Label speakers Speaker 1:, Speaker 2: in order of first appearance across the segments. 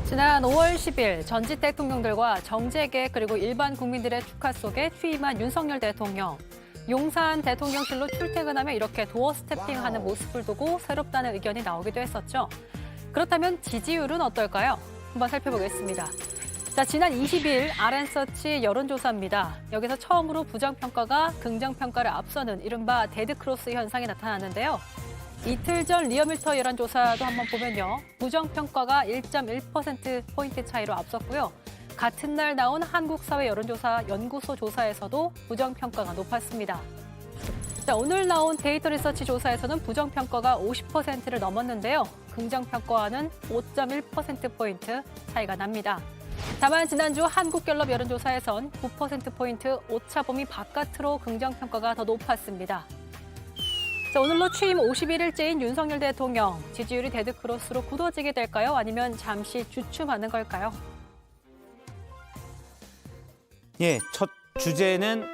Speaker 1: 지난 5월 10일 전직 대통령들과 정재계 그리고 일반 국민들의 축하 속에 취임한 윤석열 대통령. 용산 대통령실로 출퇴근하며 이렇게 도어 스태핑하는 모습을 두고 새롭다는 의견이 나오기도 했었죠. 그렇다면 지지율은 어떨까요? 한번 살펴보겠습니다. 자, 지난 22일 RN서치 여론조사입니다. 여기서 처음으로 부정평가가 긍정평가를 앞서는 이른바 데드크로스 현상이 나타났는데요. 이틀 전 리얼미터 여론조사도 한번 보면요. 부정평가가 1.1%포인트 차이로 앞섰고요. 같은 날 나온 한국사회 여론조사 연구소 조사에서도 부정평가가 높았습니다. 자, 오늘 나온 데이터 리서치 조사에서는 부정평가가 50%를 넘었는데요. 긍정평가와는 5.1%포인트 차이가 납니다. 다만 지난주 한국갤럽 여론조사에선 9%포인트 오차범위 바깥으로 긍정평가가 더 높았습니다. 자, 오늘로 취임 51일째인 윤석열 대통령. 지지율이 데드크로스로 굳어지게 될까요? 아니면 잠시 주춤하는 걸까요?
Speaker 2: 예, 첫 주제는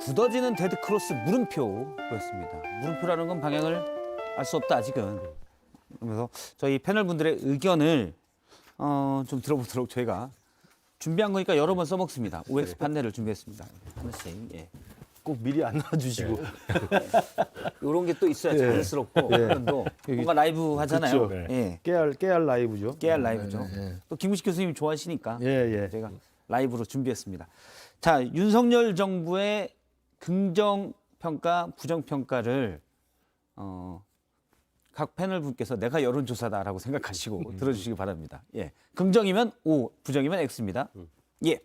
Speaker 2: 굳어지는 데드크로스 물음표였습니다. 물음표라는 건 방향을 알 수 없다, 아직은. 그래서 저희 패널분들의 의견을 좀 들어보도록 저희가 준비한 거니까 여러 번 써먹습니다. OX 판넬을 준비했습니다. 하나씩. 예.
Speaker 3: 꼭 미리 안 나와주시고.
Speaker 2: 이런 게 또 있어야 자연스럽고 또 뭔가 라이브 하잖아요.
Speaker 3: 그렇죠.
Speaker 2: 예.
Speaker 3: 깨알 라이브죠.
Speaker 2: 깨알 라이브죠. 또 김우식 교수님 좋아하시니까
Speaker 3: 예.
Speaker 2: 제가 라이브로 준비했습니다. 자, 윤석열 정부의 긍정평가, 부정평가를 각 패널 분께서 내가 여론조사다라고 생각하시고 들어주시기 바랍니다. 예, 긍정이면 O, 부정이면 X입니다. 예.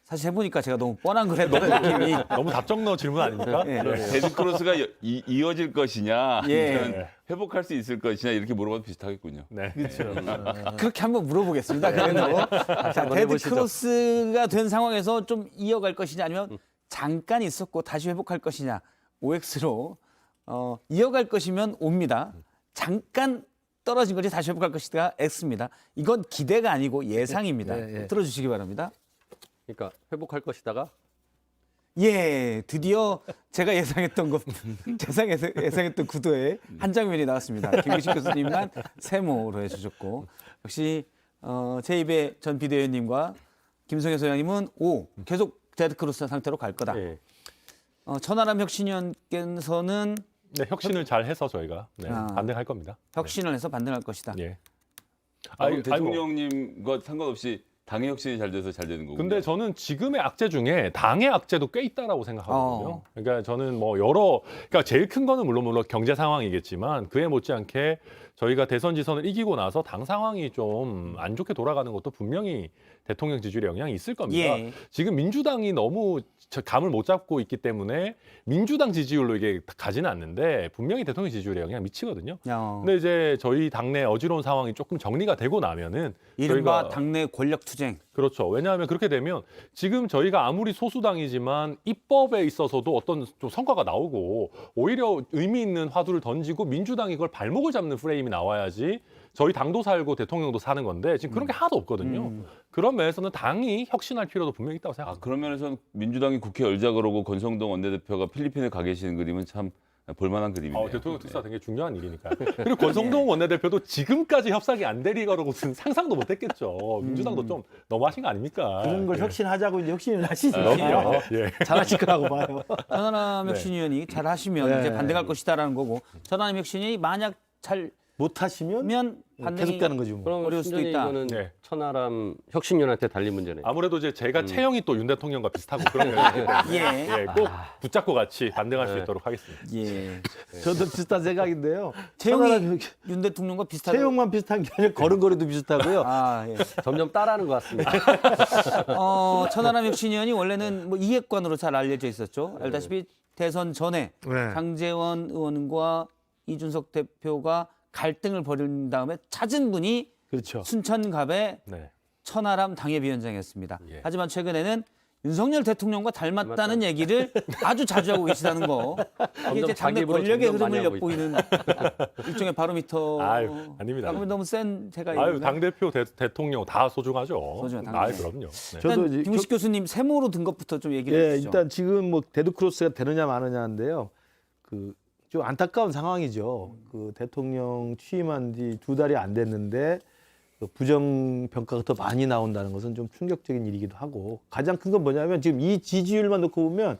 Speaker 2: 사실 해보니까 제가 너무 뻔한 걸 했던 느낌이.
Speaker 4: 너무 답정너 질문 아닙니까?
Speaker 2: 예.
Speaker 5: 데드크로스가 이어질 것이냐,
Speaker 2: 예.
Speaker 5: 아니면 회복할 수 있을 것이냐 이렇게 물어봐도 비슷하겠군요.
Speaker 4: 네.
Speaker 3: 그렇죠.
Speaker 2: 그렇게 한번 물어보겠습니다. 그래도 자, 데드크로스가 된 상황에서 좀 이어갈 것이냐 아니면 잠깐 있었고 다시 회복할 것이냐 OX로 이어갈 것이면 O입니다. 잠깐 떨어진 것이 다시 회복할 것이다 X입니다. 이건 기대가 아니고 예상입니다.
Speaker 3: 예.
Speaker 2: 들어주시기 바랍니다.
Speaker 6: 그러니까 회복할 것이다가
Speaker 2: 예, 드디어 제가 예상했던 것, 예상했던 구도에 한 장면이 나왔습니다. 김우식 교수님만 세모로 해주셨고, 역시 제 입의 전 비대위원님과 김성애 소장님은 O, 계속 데드크로스 상태로 갈 거다.
Speaker 6: 예.
Speaker 2: 천하람 혁신위원께서는
Speaker 4: 네, 혁신을 잘 해서 저희가 반등할 겁니다.
Speaker 2: 혁신을 해서 반등할 것이다.
Speaker 4: 예.
Speaker 5: 그럼 대통령님과 상관없이 당의 혁신이 잘 돼서 잘 되는 거고.
Speaker 4: 근데 저는 지금의 악재 중에 당의 악재도 꽤 있다라고 생각하거든요. 그러니까 저는 뭐 그러니까 제일 큰 거는 물론 경제 상황이겠지만 그에 못지않게 저희가 대선 지선을 이기고 나서 당 상황이 좀 안 좋게 돌아가는 것도 분명히 대통령 지지율에 영향이 있을 겁니다.
Speaker 2: 예.
Speaker 4: 지금 민주당이 너무 감을 못 잡고 있기 때문에 민주당 지지율로 이게 가지는 않는데 분명히 대통령 지지율에 영향 미치거든요. 근데 이제 저희 당내 어지러운 상황이 조금 정리가 되고 나면은
Speaker 2: 이른바
Speaker 4: 저희가
Speaker 2: 당내 권력 투쟁.
Speaker 4: 그렇죠. 왜냐하면 그렇게 되면 지금 저희가 아무리 소수당이지만 입법에 있어서도 어떤 좀 성과가 나오고 오히려 의미 있는 화두를 던지고 민주당이 그걸 발목을 잡는 프레임이 나와야지 저희 당도 살고 대통령도 사는 건데 지금 그런 게 하나도 없거든요. 그런 면에서는 당이 혁신할 필요도 분명히 있다고 생각합니다.
Speaker 5: 그런 면에서는 민주당이 국회 열자 그러고 권성동 원내대표가 필리핀에 가 계시는 그림은 참 볼만한 그림이네요.
Speaker 4: 대통령 특사 되게 중요한 일이니까. 그리고 권성동 원내대표도 지금까지 협상이 안 될 거라고는 상상도 못했겠죠. 민주당도 좀 너무하신 거 아닙니까?
Speaker 3: 그런 걸 혁신하자고 이제 혁신을 하시죠.
Speaker 4: 예.
Speaker 3: 잘하실 거라고 봐요.
Speaker 2: 천하람 혁신위원이 잘 하시면 이제 반등할 것이다라는 거고, 천하람 혁신이 만약 잘
Speaker 3: 못하시면
Speaker 2: 반등이
Speaker 3: 계속 가는 거지 뭐.
Speaker 6: 그럼
Speaker 2: 어려울 수도
Speaker 6: 순전히
Speaker 2: 있다.
Speaker 6: 이거는
Speaker 4: 네.
Speaker 6: 천하람 혁신위원한테 달린 문제네요.
Speaker 4: 아무래도 이제 제가 체형이 또 윤 대통령과 비슷하고 그런 면이 있기 때문에
Speaker 2: 예.
Speaker 4: 꼭 붙잡고 같이 반등할 수 있도록 하겠습니다.
Speaker 2: 예.
Speaker 3: 저도 비슷한 생각인데요.
Speaker 2: 체형이 윤 대통령과 비슷하다.
Speaker 3: 체형만 비슷한 게 아니라 걸음걸이도 비슷하고요.
Speaker 2: 아, 예.
Speaker 6: 점점 따라하는 것 같습니다.
Speaker 2: 천하람 혁신위원이 원래는 뭐 이핵관으로 잘 알려져 있었죠. 알다시피 대선 전에 장제원 의원과 이준석 대표가 갈등을 벌인 다음에 찾은 분이
Speaker 3: 그렇죠.
Speaker 2: 순천갑의
Speaker 4: 네.
Speaker 2: 천하람 당협위원장이었습니다.
Speaker 4: 예.
Speaker 2: 하지만 최근에는 윤석열 대통령과 닮았다는 얘기를 아주 자주 하고 계시다는 거. 이게 이제 당내
Speaker 6: 자기 입으로
Speaker 2: 권력의
Speaker 6: 점점 많이
Speaker 2: 흐름을
Speaker 6: 하고
Speaker 2: 엿보이는 일종의 바로미터.
Speaker 4: 아유, 아닙니다.
Speaker 2: 그러면 너무 센 제가
Speaker 4: 아유,
Speaker 2: 얘기인가요?
Speaker 4: 당대표 대통령 다 소중하죠.
Speaker 2: 소중하죠.
Speaker 4: 아유, 그럼요. 네.
Speaker 3: 저도
Speaker 2: 일단
Speaker 3: 이제
Speaker 2: 김우식 교수님 세모로 든 것부터 좀 얘기를
Speaker 3: 예,
Speaker 2: 해주시죠.
Speaker 3: 일단 지금 뭐 데드크로스가 되느냐 마느냐인데요. 그 좀 안타까운 상황이죠. 그 대통령 취임한 지 2달이 안 됐는데 그 부정 평가가 더 많이 나온다는 것은 좀 충격적인 일이기도 하고 가장 큰 건 뭐냐면 지금 이 지지율만 놓고 보면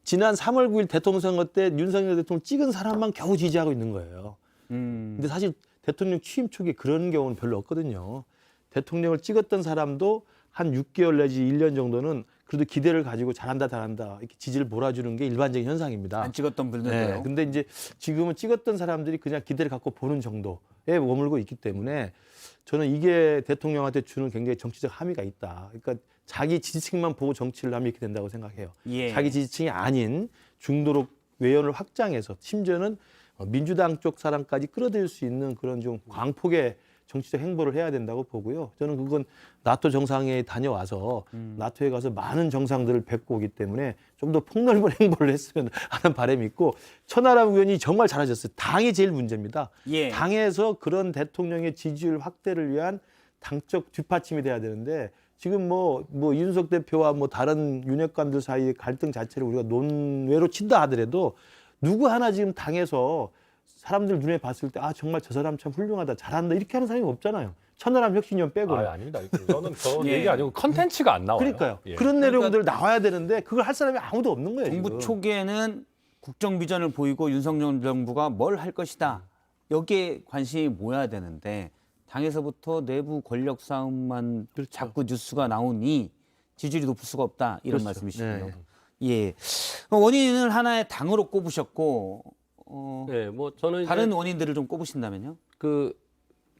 Speaker 3: 지난 3월 9일 대통령 선거 때 윤석열 대통령 찍은 사람만 겨우 지지하고 있는 거예요. 근데 사실 대통령 취임 초기에 그런 경우는 별로 없거든요. 대통령을 찍었던 사람도 한 6개월 내지 1년 정도는 그래도 기대를 가지고 잘한다 이렇게 지지를 몰아주는 게 일반적인 현상입니다.
Speaker 2: 안 찍었던 분들도요.
Speaker 3: 네, 근데 이제 지금은 찍었던 사람들이 그냥 기대를 갖고 보는 정도에 머물고 있기 때문에 저는 이게 대통령한테 주는 굉장히 정치적 함의가 있다. 그러니까 자기 지지층만 보고 정치를 하면 이렇게 된다고 생각해요.
Speaker 2: 예.
Speaker 3: 자기 지지층이 아닌 중도로 외연을 확장해서 심지어는 민주당 쪽 사람까지 끌어들일 수 있는 그런 좀 광폭의 정치적 행보를 해야 된다고 보고요. 저는 그건 나토 정상회의 다녀와서 나토에 가서 많은 정상들을 뵙고 오기 때문에 좀 더 폭넓은 행보를 했으면 하는 바람이 있고 천하람 의원이 정말 잘하셨어요. 당이 제일 문제입니다.
Speaker 2: 예.
Speaker 3: 당에서 그런 대통령의 지지율 확대를 위한 당적 뒷받침이 돼야 되는데 지금 뭐 이준석 대표와 뭐 다른 윤핵관들 사이의 갈등 자체를 우리가 논외로 친다 하더라도 누구 하나 지금 당에서 사람들 눈에 봤을 때 아 정말 저 사람 참 훌륭하다 잘한다 이렇게 하는 사람이 없잖아요. 천하람 혁신위원 빼고.
Speaker 4: 아닙니다. 저는 그런
Speaker 2: 예.
Speaker 4: 얘기 아니고 컨텐츠가 안 나와요.
Speaker 3: 그러니까요.
Speaker 4: 예.
Speaker 3: 그런 내용들 나와야 되는데 그걸 할 사람이 아무도 없는 거예요.
Speaker 2: 정부
Speaker 3: 지금.
Speaker 2: 초기에는 국정 비전을 보이고 윤석열 정부가 뭘 할 것이다. 여기에 관심이 모여야 되는데 당에서부터 내부 권력 싸움만 자꾸 뉴스가 나오니 지지율이 높을 수가 없다. 이런
Speaker 3: 그렇죠.
Speaker 2: 말씀이시고요.
Speaker 3: 네.
Speaker 2: 예. 원인을 하나의 당으로 꼽으셨고
Speaker 6: 네, 뭐 저는
Speaker 2: 다른
Speaker 6: 이제
Speaker 2: 원인들을 좀 꼽으신다면요?
Speaker 6: 그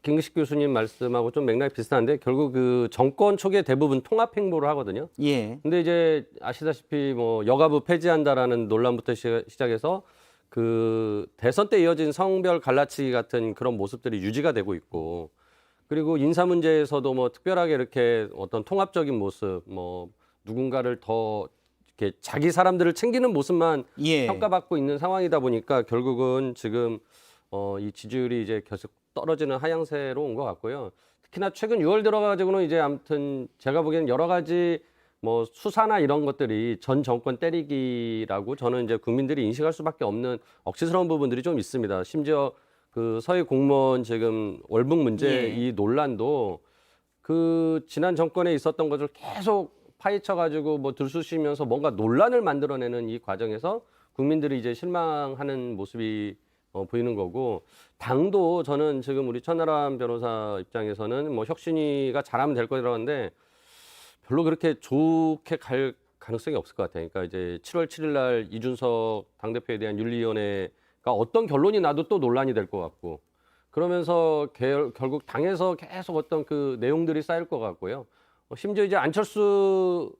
Speaker 6: 김기식 교수님 말씀하고 좀 맥락이 비슷한데 결국 그 정권 초기에 대부분 통합 행보를 하거든요.
Speaker 2: 예.
Speaker 6: 근데 이제 아시다시피 뭐 여가부 폐지한다라는 논란부터 시작해서 그 대선 때 이어진 성별 갈라치기 같은 그런 모습들이 유지가 되고 있고 그리고 인사 문제에서도 뭐 특별하게 이렇게 어떤 통합적인 모습 뭐 누군가를 더 이렇게 자기 사람들을 챙기는 모습만
Speaker 2: 예.
Speaker 6: 평가받고 있는 상황이다 보니까 결국은 지금 이 지지율이 이제 계속 떨어지는 하향세로 온 것 같고요. 특히나 최근 6월 들어가지고는 이제 아무튼 제가 보기에는 여러 가지 뭐 수사나 이런 것들이 전 정권 때리기라고 저는 이제 국민들이 인식할 수밖에 없는 억지스러운 부분들이 좀 있습니다. 심지어 그 서해 공무원 지금 월북 문제
Speaker 2: 예.
Speaker 6: 이 논란도 그 지난 정권에 있었던 것을 계속 파헤쳐가지고 뭐 들쑤시면서 뭔가 논란을 만들어내는 이 과정에서 국민들이 이제 실망하는 모습이 보이는 거고 당도 저는 지금 우리 천하람 변호사 입장에서는 뭐 혁신위가 잘하면 될 거라고 하는데 별로 그렇게 좋게 갈 가능성이 없을 것 같아요. 그러니까 이제 7월 7일 날 이준석 당대표에 대한 윤리위원회가 어떤 결론이 나도 또 논란이 될 것 같고 그러면서 결국 당에서 계속 어떤 그 내용들이 쌓일 것 같고요. 심지어 이제 안철수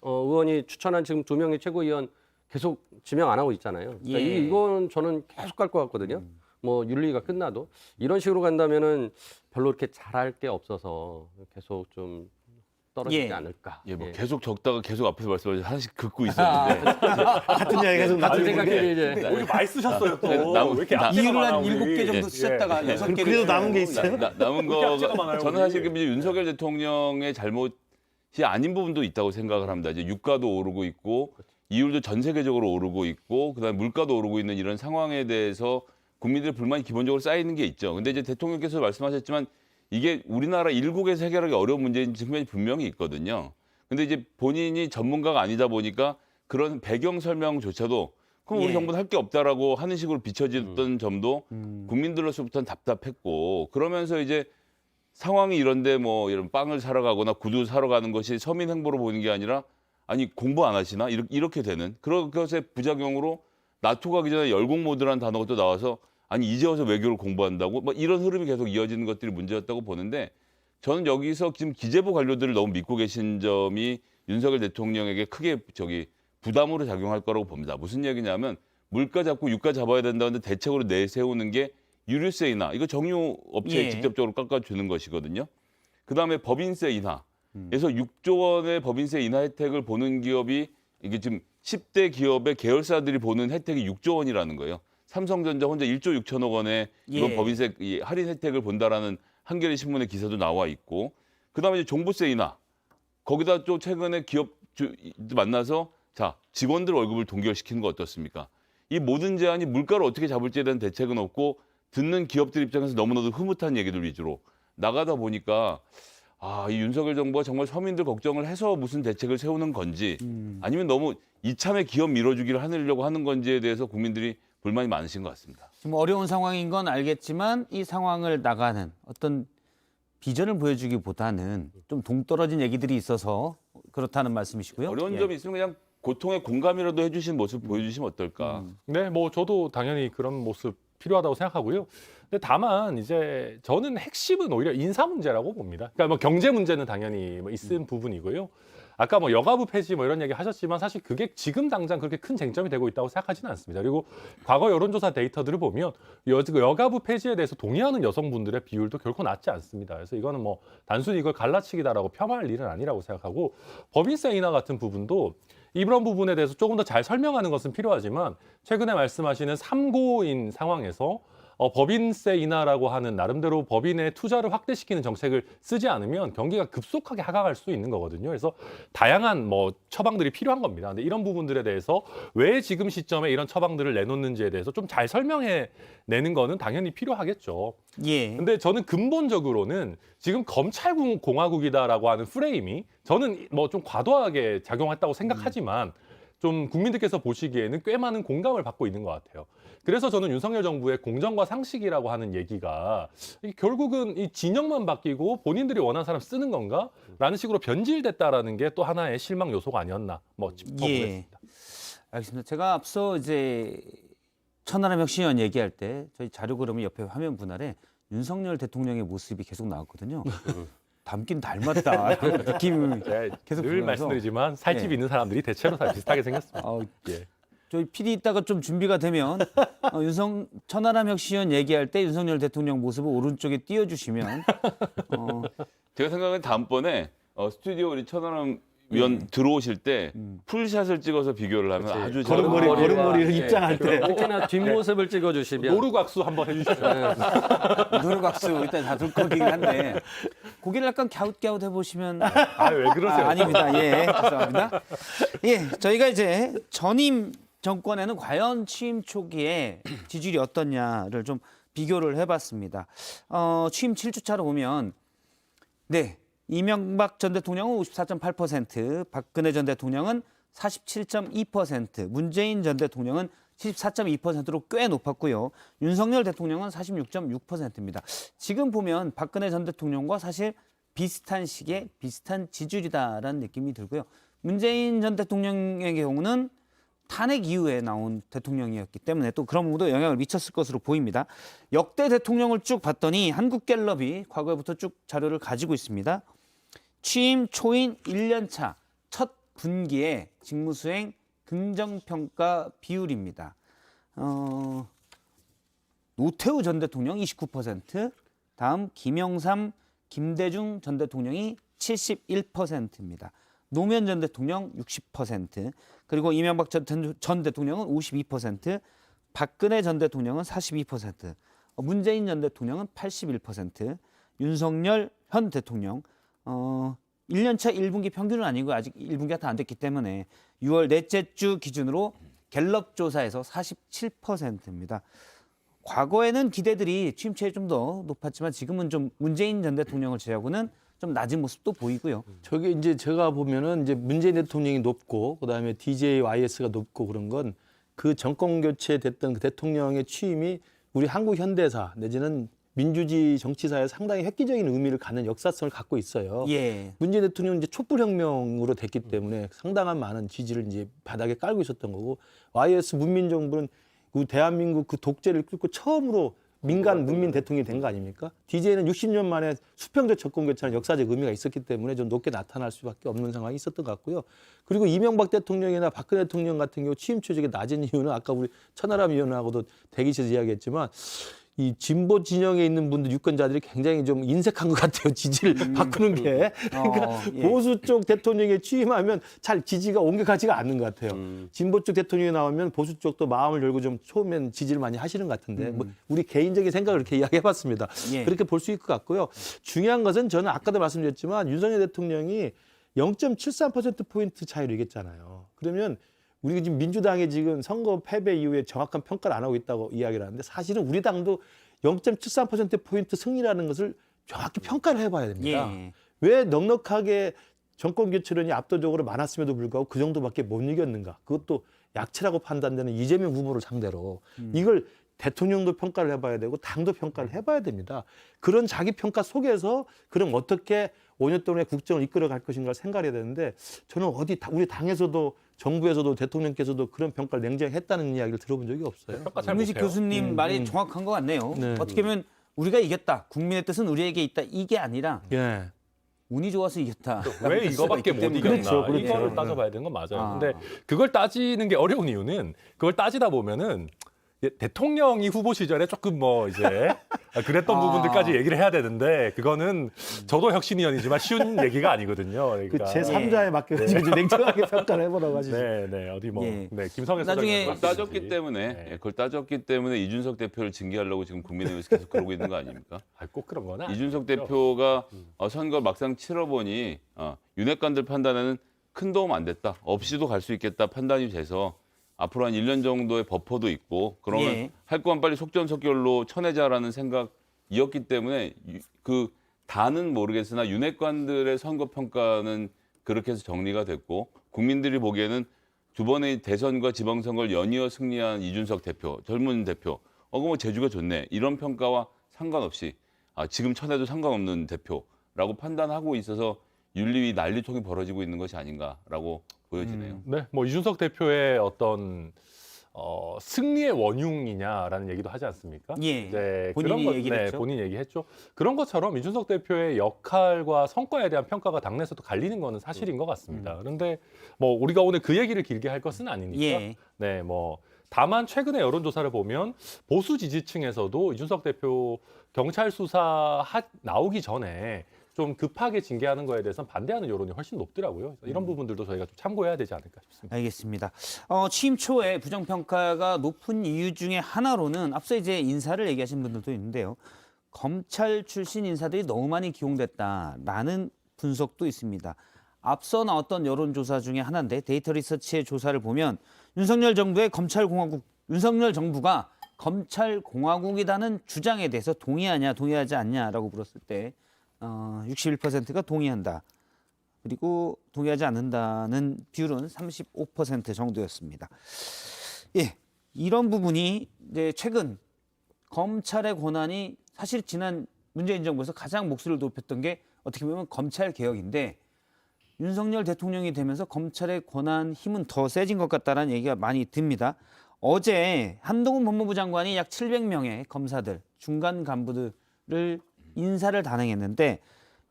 Speaker 6: 의원이 추천한 지금 2명의 최고위원 계속 지명 안 하고 있잖아요. 그러니까
Speaker 2: 예.
Speaker 6: 이건 저는 계속 갈 것 같거든요. 뭐 윤리가 끝나도 이런 식으로 간다면은 별로 이렇게 잘할 게 없어서 계속 좀 떨어지지
Speaker 2: 예.
Speaker 6: 않을까.
Speaker 5: 예, 뭐
Speaker 6: 예.
Speaker 5: 계속 적다가 계속 앞에서 말씀하셔서 하나씩 긋고 있었는데
Speaker 3: 같은 이야기 계속
Speaker 6: 제
Speaker 3: 나중에
Speaker 6: 생각에 이제
Speaker 4: 오늘 많이 쓰셨어요 또.
Speaker 5: 네,
Speaker 4: 왜 이렇게
Speaker 5: 나-
Speaker 4: 악재가
Speaker 2: 이유를 한
Speaker 4: 많아, 우리.
Speaker 2: 7개 정도
Speaker 5: 예.
Speaker 2: 쓰셨다가
Speaker 4: 예.
Speaker 2: 6개를
Speaker 3: 그래도 남은 게 있어요?
Speaker 5: 남은
Speaker 4: 왜 이렇게 악재가
Speaker 5: 거
Speaker 4: 많아요,
Speaker 5: 저는
Speaker 4: 우리?
Speaker 5: 사실 이제 윤석열 대통령의 잘못이 아닌 부분도 있다고 생각을 합니다. 이제 유가도 오르고 있고 이율도 전 세계적으로 오르고 있고 그다음에 물가도 오르고 있는 이런 상황에 대해서 국민들의 불만이 기본적으로 쌓이는 게 있죠. 근데 이제 대통령께서 말씀하셨지만 이게 우리나라 일국에서 해결하기 어려운 문제인 측면이 분명히 있거든요. 근데 이제 본인이 전문가가 아니다 보니까 그런 배경 설명조차도 그럼 우리
Speaker 2: 예.
Speaker 5: 정부는 할 게 없다라고 하는 식으로 비춰졌던 점도 국민들로서부터는 답답했고 그러면서 이제 상황이 이런데 뭐 이런 빵을 사러 가거나 구두 사러 가는 것이 서민 행보로 보이는 게 아니라 아니 공부 안 하시나 이렇게 되는 그런 것의 부작용으로 나토 가기 전에 열공 모드라는 단어가 또 나와서 아니 이제 와서 외교를 공부한다고 뭐 이런 흐름이 계속 이어지는 것들이 문제였다고 보는데 저는 여기서 지금 기재부 관료들을 너무 믿고 계신 점이 윤석열 대통령에게 크게 부담으로 작용할 거라고 봅니다. 무슨 얘기냐면 물가 잡고 유가 잡아야 된다는데 대책으로 내세우는 게 유류세 인하 이거 정유 업체에
Speaker 2: 예.
Speaker 5: 직접적으로 깎아주는 것이거든요. 그다음에 법인세 인하. 그래서 6조 원의 법인세 인하 혜택을 보는 기업이 이게 지금 10대 기업의 계열사들이 보는 혜택이 6조 원이라는 거예요. 삼성전자 혼자 1조 6천억 원의 이번
Speaker 2: 예.
Speaker 5: 법인세 이 할인 혜택을 본다라는 한겨레 신문의 기사도 나와 있고 그다음에 이제 종부세 인하. 거기다 또 최근에 기업 만나서 자 직원들 월급을 동결시키는 거 어떻습니까? 이 모든 제안이 물가를 어떻게 잡을지에 대한 대책은 없고 듣는 기업들 입장에서 너무나도 흐뭇한 얘기들 위주로 나가다 보니까 이 윤석열 정부가 정말 서민들 걱정을 해서 무슨 대책을 세우는 건지 아니면 너무 이참에 기업 밀어주기를 하려고 하는 건지에 대해서 국민들이 불만이 많으신 것 같습니다.
Speaker 2: 지금 어려운 상황인 건 알겠지만 이 상황을 나가는 어떤 비전을 보여주기보다는 좀 동떨어진 얘기들이 있어서 그렇다는 말씀이시고요.
Speaker 5: 어려운
Speaker 2: 예.
Speaker 5: 점이 있으면 그냥 고통에 공감이라도 해주신 모습 보여주시면 어떨까.
Speaker 4: 네, 뭐 저도 당연히 그런 모습 필요하다고 생각하고요. 근데 다만 이제 저는 핵심은 오히려 인사 문제라고 봅니다. 그러니까 뭐 경제 문제는 당연히 뭐 있은 부분이고요. 아까 뭐 여가부 폐지 뭐 이런 얘기 하셨지만 사실 그게 지금 당장 그렇게 큰 쟁점이 되고 있다고 생각하지는 않습니다. 그리고 과거 여론조사 데이터들을 보면 여가부 폐지에 대해서 동의하는 여성분들의 비율도 결코 낮지 않습니다. 그래서 이거는 뭐 단순히 이걸 갈라치기다라고 폄하할 일은 아니라고 생각하고 법인세 인하 같은 부분도 이런 부분에 대해서 조금 더 잘 설명하는 것은 필요하지만 최근에 말씀하시는 3고인 상황에서 법인세 인하라고 하는 나름대로 법인의 투자를 확대시키는 정책을 쓰지 않으면 경기가 급속하게 하강할 수 있는 거거든요. 그래서 다양한 뭐 처방들이 필요한 겁니다. 근데 이런 부분들에 대해서 왜 지금 시점에 이런 처방들을 내놓는지에 대해서 좀 잘 설명해 내는 거는 당연히 필요하겠죠.
Speaker 2: 예.
Speaker 4: 근데 저는 근본적으로는 지금 검찰공화국이다라고 하는 프레임이 저는 뭐 좀 과도하게 작용했다고 생각하지만 좀 국민들께서 보시기에는 꽤 많은 공감을 받고 있는 것 같아요. 그래서 저는 윤석열 정부의 공정과 상식이라고 하는 얘기가 결국은 이 진영만 바뀌고 본인들이 원하는 사람 쓰는 건가? 라는 식으로 변질됐다라는 게 또 하나의 실망 요소가 아니었나 뭐 짚어보겠습니다.
Speaker 2: 알겠습니다. 제가 앞서 이제 천하람 혁신위원 얘기할 때 저희 자료 그러면 옆에 화면 분할에 윤석열 대통령의 모습이 계속 나왔거든요. 닮긴 닮았다. 느낌이 계속
Speaker 4: 늘
Speaker 2: 보면서
Speaker 4: 말씀드리지만 살집
Speaker 2: 예.
Speaker 4: 있는 사람들이 대체로 다 비슷하게 생겼습니다.
Speaker 2: 예. 저희 PD 이따가 좀 준비가 되면 천하람 혁신위원 얘기할 때 윤석열 대통령 모습을 오른쪽에 띄워주시면
Speaker 5: 제가 생각은 다음번에 스튜디오 우리 천하람 위원 들어오실 때 풀샷을 찍어서 비교를 하면 아주
Speaker 3: 걸음머리를 입장할 때.
Speaker 6: 특히나 뒷모습을 찍어주시면
Speaker 4: 노루각수 한번 해주시죠.
Speaker 2: 노루각수 일단 다둘 거긴 한데 고개를 약간 갸웃갸웃 해보시면
Speaker 4: 왜 그러세요?
Speaker 2: 아닙니다. 예, 죄송합니다. 예, 저희가 이제 전임 정권에는 과연 취임 초기에 지지율이 어떻냐를 좀 비교를 해봤습니다. 취임 7주 차로 보면 네. 이명박 전 대통령은 54.8%, 박근혜 전 대통령은 47.2%, 문재인 전 대통령은 74.2%로 꽤 높았고요. 윤석열 대통령은 46.6%입니다. 지금 보면 박근혜 전 대통령과 사실 비슷한 시기에 비슷한 지지율이다라는 느낌이 들고요. 문재인 전 대통령의 경우는 탄핵 이후에 나온 대통령이었기 때문에 또 그런 부분도 영향을 미쳤을 것으로 보입니다. 역대 대통령을 쭉 봤더니 한국갤럽이 과거에부터 쭉 자료를 가지고 있습니다. 취임 초인 1년 차 첫 분기의 직무수행 긍정평가 비율입니다. 노태우 전 대통령 29%, 다음 김영삼, 김대중 전 대통령이 71%입니다. 노무현 전 대통령 60%, 그리고 이명박 전 대통령은 52%, 박근혜 전 대통령은 42%, 문재인 전 대통령은 81%, 윤석열 현 대통령 1년차 1분기 평균은 아니고 아직 1분기가 다 안 됐기 때문에 6월 넷째 주 기준으로 갤럽 조사에서 47%입니다. 과거에는 기대들이 취임 초에 좀 더 높았지만 지금은 좀 문재인 전 대통령을 제외하고는 좀 낮은 모습도 보이고요.
Speaker 3: 저게 이제 제가 보면은 이제 문재인 대통령이 높고 그다음에 DJ, YS가 높고 그런 건 그 정권 교체됐던 그 대통령의 취임이 우리 한국 현대사 내지는 민주주의 정치사에 상당히 획기적인 의미를 갖는 역사성을 갖고 있어요.
Speaker 2: 예.
Speaker 3: 문재인 대통령은 이제 촛불혁명으로 됐기 때문에 상당한 많은 지지를 이제 바닥에 깔고 있었던 거고 YS 문민정부는 그 대한민국 그 독재를 뚫고 처음으로 민간 문민 대통령이 된 거 아닙니까? DJ는 60년 만에 수평적 정권 교체하는 역사적 의미가 있었기 때문에 좀 높게 나타날 수밖에 없는 상황이 있었던 것 같고요. 그리고 이명박 대통령이나 박근혜 대통령 같은 경우 취임 초직이 낮은 이유는 아까 우리 천하람 위원하고도 대기실에서 이야기했지만 이 진보 진영에 있는 분들 유권자들이 굉장히 좀 인색한 것 같아요. 지지를 바꾸는 게. 그러니까
Speaker 2: 예.
Speaker 3: 보수 쪽 대통령에 취임하면 잘 지지가 옮겨가지가 않는 것 같아요. 진보 쪽 대통령이 나오면 보수 쪽도 마음을 열고 좀 처음엔 지지를 많이 하시는 것 같은데 뭐 우리 개인적인 생각을 이렇게 이야기해봤습니다.
Speaker 2: 예.
Speaker 3: 그렇게 볼 수 있을 것 같고요. 중요한 것은 저는 아까도 말씀드렸지만 윤석열 대통령이 0.73%포인트 차이로 이겼잖아요. 그러면 우리가 지금 민주당이 지금 선거 패배 이후에 정확한 평가를 안 하고 있다고 이야기를 하는데 사실은 우리 당도 0.73%포인트 승리라는 것을 정확히 평가를 해봐야 됩니다.
Speaker 2: 예.
Speaker 3: 왜 넉넉하게 정권 교체론이 압도적으로 많았음에도 불구하고 그 정도밖에 못 이겼는가? 그것도 약체라고 판단되는 이재명 후보를 상대로 이걸 대통령도 평가를 해봐야 되고 당도 평가를 해봐야 됩니다. 그런 자기 평가 속에서 그럼 어떻게 5년 동안의 국정을 이끌어갈 것인가를 생각해야 되는데 저는 우리 당에서도 정부에서도 대통령께서도 그런 평가를 냉정히 했다는 이야기를 들어본 적이 없어요.
Speaker 4: 평가 잘
Speaker 2: 김민식
Speaker 4: 못해요.
Speaker 2: 교수님 말이 정확한 것 같네요.
Speaker 3: 네.
Speaker 2: 어떻게 보면 우리가 이겼다. 국민의 뜻은 우리에게 있다. 이게 아니라
Speaker 3: 예.
Speaker 2: 운이 좋아서 이겼다.
Speaker 4: 왜 이거밖에 못 이겼나
Speaker 3: 그렇죠.
Speaker 4: 이거를 따져봐야 되는 건 맞아요.
Speaker 2: 아.
Speaker 4: 근데 그걸 따지는 게 어려운 이유는 그걸 따지다 보면은 대통령이 후보 시절에 조금 뭐 이제 그랬던 부분들까지 얘기를 해야 되는데 그거는 저도 혁신위원이지만 쉬운 얘기가 아니거든요.
Speaker 3: 그
Speaker 4: 그러니까
Speaker 3: 제3자에 맡겨가지고 좀 냉정하게 평가를 해보라고 하시죠.
Speaker 4: 네, 어디 뭐
Speaker 2: 예.
Speaker 4: 김성애
Speaker 2: 나중에
Speaker 4: 소장님
Speaker 5: 그걸 따졌기 때문에 예, 그걸 따졌기 때문에 이준석 대표를 징계하려고 지금 국민의힘에서 계속 그러고 있는 거 아닙니까?
Speaker 4: 꼭 그런 건 아니죠.
Speaker 5: 이준석 대표가 선거 막상 치러보니 윤핵관들 판단에는 큰 도움 안 됐다. 없이도 갈 수 있겠다 판단이 돼서 앞으로 한 1년 정도의 버퍼도 있고 그러면
Speaker 2: 예.
Speaker 5: 할 거면 빨리 속전속결로 쳐내자라는 생각이었기 때문에 그 다는 모르겠으나 윤핵관들의 선거 평가는 그렇게 해서 정리가 됐고 국민들이 보기에는 두 번의 대선과 지방선거를 연이어 승리한 이준석 대표, 젊은 대표, 뭐 재주가 좋네 이런 평가와 상관없이 지금 쳐내도 상관없는 대표라고 판단하고 있어서 윤리위 난리통이 벌어지고 있는 것이 아닌가라고 보여지네요.
Speaker 4: 네, 뭐 이준석 대표의 어떤 승리의 원흉이냐라는 얘기도 하지 않습니까?
Speaker 2: 예.
Speaker 4: 이제
Speaker 2: 본인이
Speaker 4: 그런 것,
Speaker 2: 얘기를
Speaker 4: 네,
Speaker 2: 했죠.
Speaker 4: 본인이 얘기했죠. 그런 것처럼 이준석 대표의 역할과 성과에 대한 평가가 당내에서도 갈리는 거는 사실인 것 같습니다. 그런데 뭐 우리가 오늘 그 얘기를 길게 할 것은 아니니까.
Speaker 2: 예.
Speaker 4: 네, 뭐 다만 최근에 여론조사를 보면 보수 지지층에서도 이준석 대표 경찰 수사 나오기 전에 좀 급하게 징계하는 거에 대해서는 반대하는 여론이 훨씬 높더라고요. 이런 부분들도 저희가 좀 참고해야 되지 않을까 싶습니다.
Speaker 2: 알겠습니다. 취임 초에 부정평가가 높은 이유 중에 하나로는 앞서 이제 인사를 얘기하신 분들도 있는데요. 검찰 출신 인사들이 너무 많이 기용됐다라는 분석도 있습니다. 앞서 나왔던 여론조사 중에 하나인데 데이터 리서치의 조사를 보면 윤석열 정부가 검찰공화국이라는 주장에 대해서 동의하냐 동의하지 않냐라고 물었을 때 61%가 동의한다. 그리고 동의하지 않는다는 비율은 35% 정도였습니다. 예, 이런 부분이 이제 최근 검찰의 권한이 사실 지난 문재인 정부에서 가장 목소리를 높였던 게 어떻게 보면 검찰 개혁인데 윤석열 대통령이 되면서 검찰의 권한 힘은 더 세진 것 같다는 얘기가 많이 듭니다. 어제 한동훈 법무부 장관이 약 700명의 검사들, 중간 간부들을 인사를 단행했는데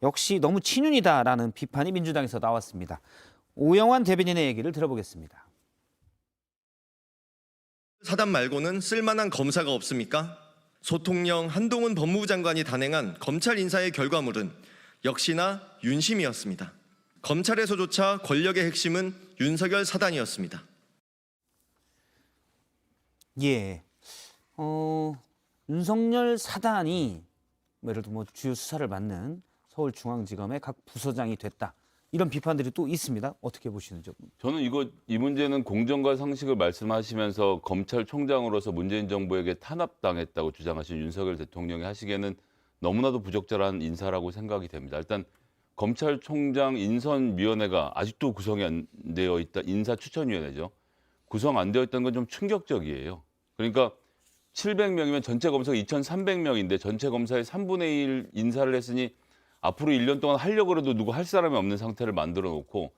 Speaker 2: 역시 너무 친윤이다라는 비판이 민주당에서 나왔습니다. 오영환 대변인의 얘기를 들어보겠습니다.
Speaker 7: 사단 말고는 쓸만한 검사가 없습니까? 소통령 한동훈 법무부 장관이 단행한 검찰 인사의 결과물은 역시나 윤심이었습니다. 검찰에서조차 권력의 핵심은 윤석열 사단이었습니다.
Speaker 2: 예, 윤석열 사단이 예를 들어 주요 수사를 맡는 서울중앙지검의 각 부서장이 됐다. 이런 비판들이 또 있습니다. 어떻게 보시는지.
Speaker 5: 저는 이 문제는 공정과 상식을 말씀하시면서 검찰총장으로서 문재인 정부에게 탄압당했다고 주장하신 윤석열 대통령이 하시기에는 너무나도 부적절한 인사라고 생각이 됩니다. 일단 검찰총장 인선위원회가 아직도 구성이 안 되어 있다. 인사추천위원회죠. 구성 안 되어 있다는 건 좀 충격적이에요. 그러니까 700명이면 전체 검사가 2,300명인데 전체 검사의 3분의 1 인사를 했으니 앞으로 1년 동안 하려고 해도 누구 할 사람이 없는 상태를 만들어 놓고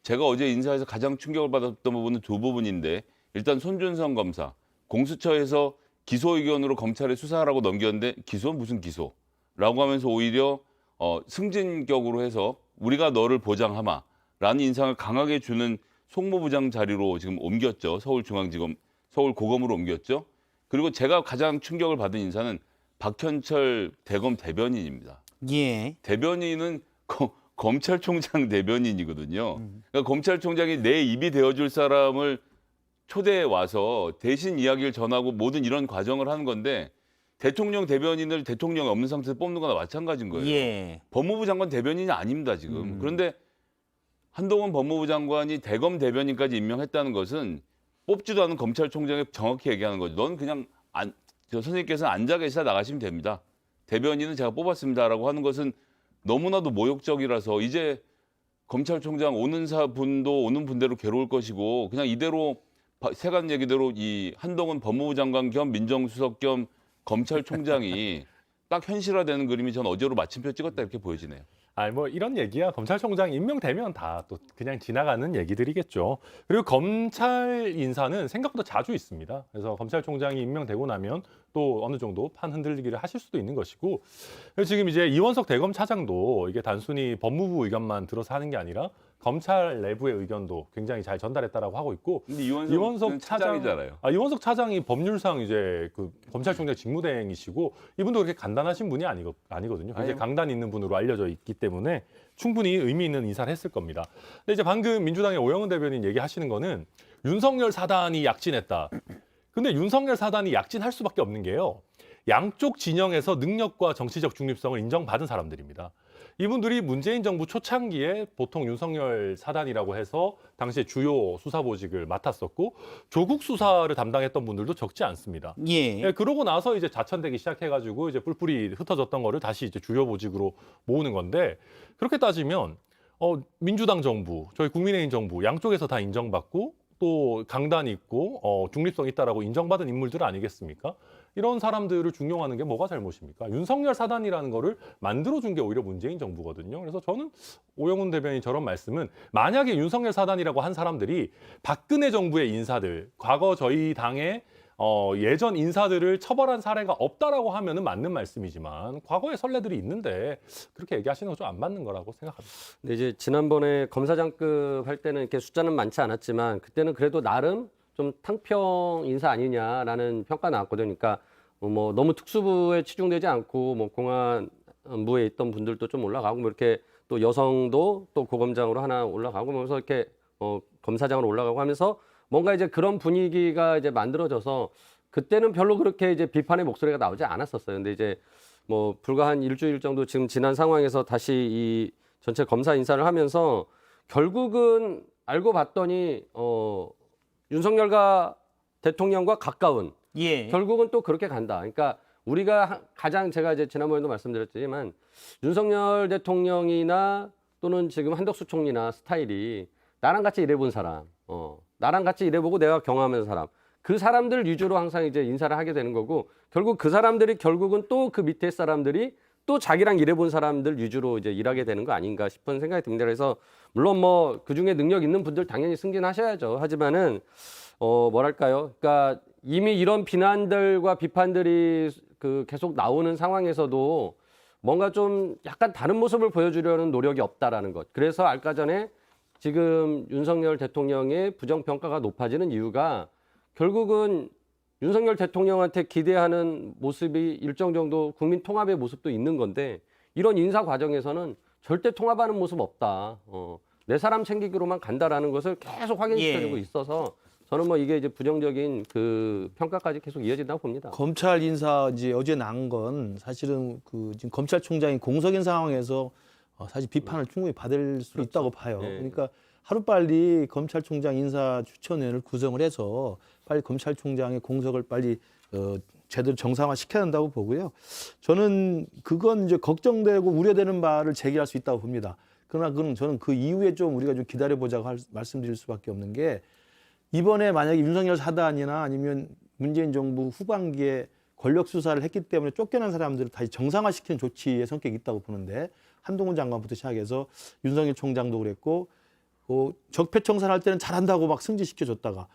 Speaker 5: 제가 어제 인사에서 가장 충격을 받았던 부분은 두 부분인데 일단 손준성 검사 공수처에서 기소 의견으로 검찰에 수사하라고 넘겼는데 기소는 무슨 기소라고 하면서 오히려 승진격으로 해서 우리가 너를 보장하마라는 인상을 강하게 주는 송무부장 자리로 지금 옮겼죠. 서울중앙지검 서울고검으로 옮겼죠. 그리고 제가 가장 충격을 받은 인사는 박현철 대검 대변인입니다.
Speaker 2: 예.
Speaker 5: 대변인은 검찰총장 대변인이거든요. 그러니까 검찰총장이 내 입이 되어줄 사람을 초대해 와서 대신 이야기를 전하고 모든 이런 과정을 하는 건데 대통령 대변인을 대통령이 없는 상태에서 뽑는 거나 마찬가지인 거예요.
Speaker 2: 예.
Speaker 5: 법무부 장관 대변인이 아닙니다, 지금. 그런데 한동훈 법무부 장관이 대검 대변인까지 임명했다는 것은 뽑지도 않은 검찰총장이 정확히 얘기하는 거죠. 넌 그냥 저 선생님께서는 앉아 계시다 나가시면 됩니다. 대변인은 제가 뽑았습니다라고 하는 것은 너무나도 모욕적이라서 이제 검찰총장 오는 분도 오는 분대로 괴로울 것이고 그냥 이대로 세간 얘기대로 이 한동훈 법무부 장관 겸 민정수석 겸 검찰총장이 딱 현실화되는 그림이 전 어제로 마침표 찍었다 이렇게 보여지네요.
Speaker 4: 아니 뭐 이런 얘기야 검찰총장 임명되면 다 또 그냥 지나가는 얘기들이겠죠. 그리고 검찰 인사는 생각보다 자주 있습니다. 그래서 검찰총장이 임명되고 나면 또 어느 정도 판 흔들리기를 하실 수도 있는 것이고 지금 이제 이원석 대검 차장도 이게 단순히 법무부 의견만 들어서 하는 게 아니라 검찰 내부의 의견도 굉장히 잘 전달했다라고 하고 있고
Speaker 5: 근데 이원석 차장이잖아요.
Speaker 4: 이원석 차장이 법률상 이제 그 검찰총장 직무대행이시고 이분도 그렇게 간단하신 분이 아니거든요. 굉장히 강단 있는 분으로 알려져 있기 때문에 충분히 의미 있는 인사를 했을 겁니다. 근데 이제 방금 민주당의 오영훈 대변인 얘기하시는 거는 윤석열 사단이 약진했다. 근데 윤석열 사단이 약진할 수밖에 없는 게요. 양쪽 진영에서 능력과 정치적 중립성을 인정받은 사람들입니다. 이분들이 문재인 정부 초창기에 보통 윤석열 사단이라고 해서 당시에 주요 수사보직을 맡았었고 조국 수사를 담당했던 분들도 적지 않습니다.
Speaker 2: 예.
Speaker 4: 그러고 나서 이제 자천되기 시작해가지고 이제 뿔뿔이 흩어졌던 거를 다시 이제 주요 보직으로 모으는 건데 그렇게 따지면 민주당 정부, 저희 국민의힘 정부 양쪽에서 다 인정받고 또 강단 있고 중립성 있다라고 인정받은 인물들 아니겠습니까? 이런 사람들을 중용하는 게 뭐가 잘못입니까? 윤석열 사단이라는 거를 만들어준 게 오히려 문재인 정부거든요. 그래서 저는 오영훈 대변인 저런 말씀은 만약에 윤석열 사단이라고 한 사람들이 박근혜 정부의 인사들, 과거 저희 당의 예전 인사들을 처벌한 사례가 없다라고 하면은 맞는 말씀이지만 과거의 선례들이 있는데 그렇게 얘기하시는 거 좀 안 맞는 거라고 생각합니다.
Speaker 6: 근데 이제 지난번에 검사장급 할 때는 이렇게 숫자는 많지 않았지만 그때는 그래도 나름 좀 탕평 인사 아니냐라는 평가 나왔거든요. 그러니까 뭐 너무 특수부에 치중되지 않고 뭐 공안부에 있던 분들도 좀 올라가고 뭐 이렇게 또 여성도 또 고검장으로 하나 올라가고 하면서 이렇게 검사장으로 올라가고 하면서 뭔가 이제 그런 분위기가 이제 만들어져서 그때는 별로 그렇게 이제 비판의 목소리가 나오지 않았었어요. 근데 이제 뭐 불과 한 일주일 정도 지금 지난 상황에서 다시 이 전체 검사 인사를 하면서 결국은 알고 봤더니 윤석열 대통령과 가까운
Speaker 2: 예.
Speaker 6: 결국은 또 그렇게 간다. 그러니까 우리가 가장 제가 이제 지난번에도 말씀드렸지만 윤석열 대통령이나 또는 지금 한덕수 총리나 스타일이 나랑 같이 일해본 사람, 나랑 같이 일해보고 내가 경험하는 사람, 그 사람들 위주로 항상 이제 인사를 하게 되는 거고 결국 그 사람들이 결국은 또 그 밑에 사람들이 또 자기랑 일해본 사람들 위주로 이제 일하게 되는 거 아닌가 싶은 생각이 듭니다. 그래서 물론 뭐 그중에 능력 있는 분들 당연히 승진하셔야죠. 하지만은 뭐랄까요? 그러니까 이미 이런 비난들과 비판들이 그 계속 나오는 상황에서도 뭔가 좀 약간 다른 모습을 보여주려는 노력이 없다라는 것. 그래서 아까 전에 지금 윤석열 대통령의 부정평가가 높아지는 이유가 결국은 윤석열 대통령한테 기대하는 모습이 일정 정도 국민 통합의 모습도 있는 건데 이런 인사 과정에서는 절대 통합하는 모습 없다. 내 사람 챙기기로만 간다라는 것을 계속 확인시켜주고 있어서 저는 뭐 이게 이제 부정적인 그 평가까지 계속 이어진다고 봅니다.
Speaker 3: 검찰 인사 이제 어제 난 건 사실은 그 지금 검찰총장이 공석인 상황에서 사실 비판을 충분히 받을 수 있다고 봐요.
Speaker 6: 네.
Speaker 3: 그러니까 하루빨리 검찰총장 인사 추천위원회를 구성을 해서 빨리 검찰총장의 공석을 빨리 제대로 정상화 시켜야 한다고 보고요. 저는 그건 이제 걱정되고 우려되는 바를 제기할 수 있다고 봅니다. 그러나 그건 저는 그 이후에 좀 우리가 좀 기다려보자고 말씀드릴 수밖에 없는 게 이번에 만약에 윤석열 사단이나 아니면 문재인 정부 후반기에 권력 수사를 했기 때문에 쫓겨난 사람들을 다시 정상화시키는 조치의 성격이 있다고 보는데 한동훈 장관부터 시작해서 윤석열 총장도 그랬고 적폐청산할 때는 잘한다고 막 승진시켜줬다가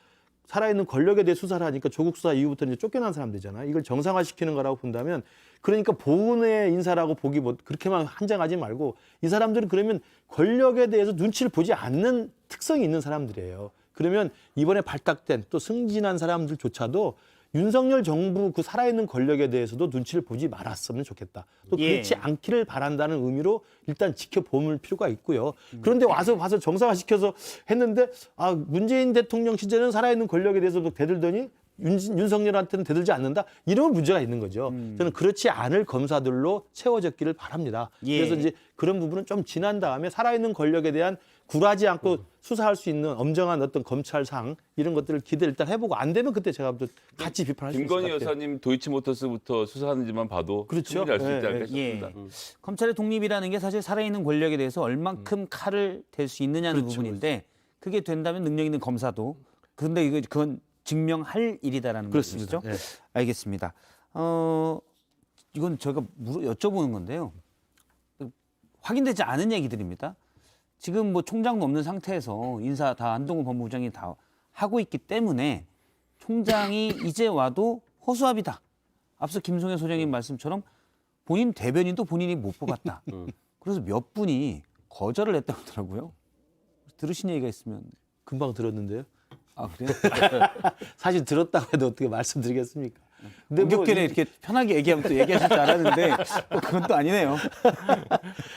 Speaker 3: 살아있는 권력에 대해 수사를 하니까 조국 수사 이후부터 이제 쫓겨난 사람들이잖아요. 이걸 정상화시키는 거라고 본다면 그러니까 보훈의 인사라고 보기 그렇게만 한정하지 말고 이 사람들은 그러면 권력에 대해서 눈치를 보지 않는 특성이 있는 사람들이에요. 그러면 이번에 발탁된 또 승진한 사람들조차도 윤석열 정부 그 살아있는 권력에 대해서도 눈치를 보지 말았으면 좋겠다. 또 그렇지 않기를 바란다는 의미로 일단 지켜볼 필요가 있고요. 그런데 와서 정상화시켜서 했는데 문재인 대통령 시절에는 살아있는 권력에 대해서도 대들더니 윤석열한테는 대들지 않는다. 이러면 문제가 있는 거죠. 저는 그렇지 않을 검사들로 채워졌기를 바랍니다.
Speaker 2: 예.
Speaker 3: 그래서 이제 그런 부분은 좀 지난 다음에 살아있는 권력에 대한 굴하지 않고 수사할 수 있는 엄정한 어떤 검찰상 이런 것들을 기대를 일단 해보고 안 되면 그때 제가 또 같이 비판할 수 있을 것
Speaker 5: 김건희
Speaker 3: 같아요.
Speaker 5: 여사님 도이치모터스부터 수사하는지만 봐도
Speaker 3: 그렇죠.
Speaker 5: 충분히 알 수 있지
Speaker 3: 예,
Speaker 5: 않을까
Speaker 2: 예.
Speaker 5: 싶습니다.
Speaker 2: 검찰의 독립이라는 게 사실 살아있는 권력에 대해서 얼만큼 칼을 댈 수 있느냐는
Speaker 3: 그렇죠.
Speaker 2: 부분인데 그게 된다면 능력 있는 검사도 근데 그건 증명할 일이다라는
Speaker 3: 그렇습니다.
Speaker 2: 말씀이시죠?
Speaker 3: 예.
Speaker 2: 알겠습니다. 이건 저희가 여쭤보는 건데요. 확인되지 않은 얘기들입니다. 지금 뭐 총장도 없는 상태에서 인사 다 한동훈 법무부장이 다 하고 있기 때문에 총장이 이제 와도 허수아비다. 앞서 김성애 소장님 말씀처럼 본인 대변인도 본인이 못 뽑았다. 그래서 몇 분이 거절을 했다고 하더라고요. 들으신 얘기가 있으면
Speaker 3: 금방 들었는데요.
Speaker 2: 아 그래요?
Speaker 3: 사실 들었다고 해도 어떻게 말씀드리겠습니까? 근데 뭐
Speaker 2: 공격견에 이렇게 편하게 얘기하면 또 얘기하실 줄 알았는데 또 그건 또 아니네요.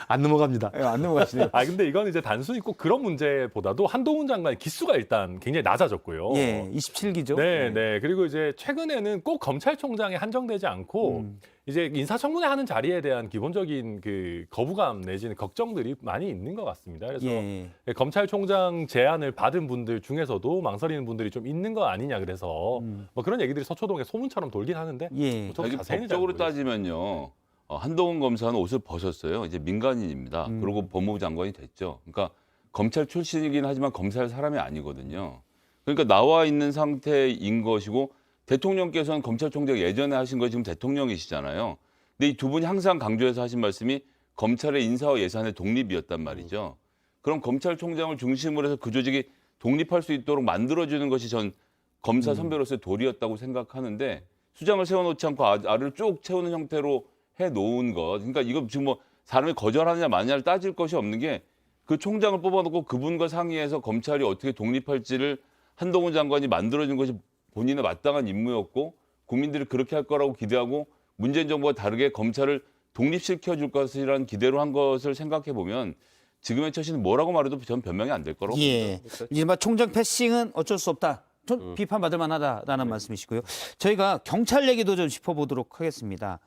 Speaker 3: 안 넘어갑니다.
Speaker 2: 예, 안 넘어가시네요.
Speaker 4: 근데 이건 이제 단순히 꼭 그런 문제보다도 한동훈 장관의 기수가 일단 굉장히 낮아졌고요.
Speaker 2: 예, 27기죠.
Speaker 4: 네, 네. 그리고 이제 최근에는 꼭 검찰총장에 한정되지 않고 이제 인사청문회 하는 자리에 대한 기본적인 그 거부감 내지는 걱정들이 많이 있는 것 같습니다. 그래서
Speaker 2: 예.
Speaker 4: 검찰총장 제안을 받은 분들 중에서도 망설이는 분들이 좀 있는 거 아니냐 그래서 뭐 그런 얘기들이 서초동에 소문처럼 돌긴 하는데
Speaker 2: 예.
Speaker 4: 뭐 저도
Speaker 5: 이게
Speaker 4: 자세히는 잘
Speaker 5: 법적으로
Speaker 4: 모르겠어요.
Speaker 5: 따지면요. 한동훈 검사는 옷을 벗었어요. 이제 민간인입니다. 그리고 법무부 장관이 됐죠. 그러니까 검찰 출신이긴 하지만 검사할 사람이 아니거든요. 그러니까 나와 있는 상태인 것이고 대통령께서는 검찰총장 예전에 하신 거 지금 대통령이시잖아요. 근데 이 두 분이 항상 강조해서 하신 말씀이 검찰의 인사와 예산의 독립이었단 말이죠. 그럼 검찰총장을 중심으로 해서 그 조직이 독립할 수 있도록 만들어주는 것이 전 검사 선배로서의 도리였다고 생각하는데 수장을 세워놓지 않고 알을 쭉 채우는 형태로 해놓은 것. 그러니까 이거 지금 뭐 사람이 거절하느냐 마느냐를 따질 것이 없는 게 그 총장을 뽑아놓고 그분과 상의해서 검찰이 어떻게 독립할지를 한동훈 장관이 만들어준 것이 본인의 마땅한 임무였고 국민들이 그렇게 할 거라고 기대하고 문재인 정부와 다르게 검찰을 독립시켜줄 것이라는 기대로 한 것을 생각해 보면 지금의 처신은 뭐라고 말해도 전 변명이 안 될 거라고 봅니다.
Speaker 2: 예. 이른바 총장 패싱은 어쩔 수 없다. 좀 비판받을 만하다라는 말씀이시고요. 저희가 경찰 얘기도 좀 짚어보도록 하겠습니다.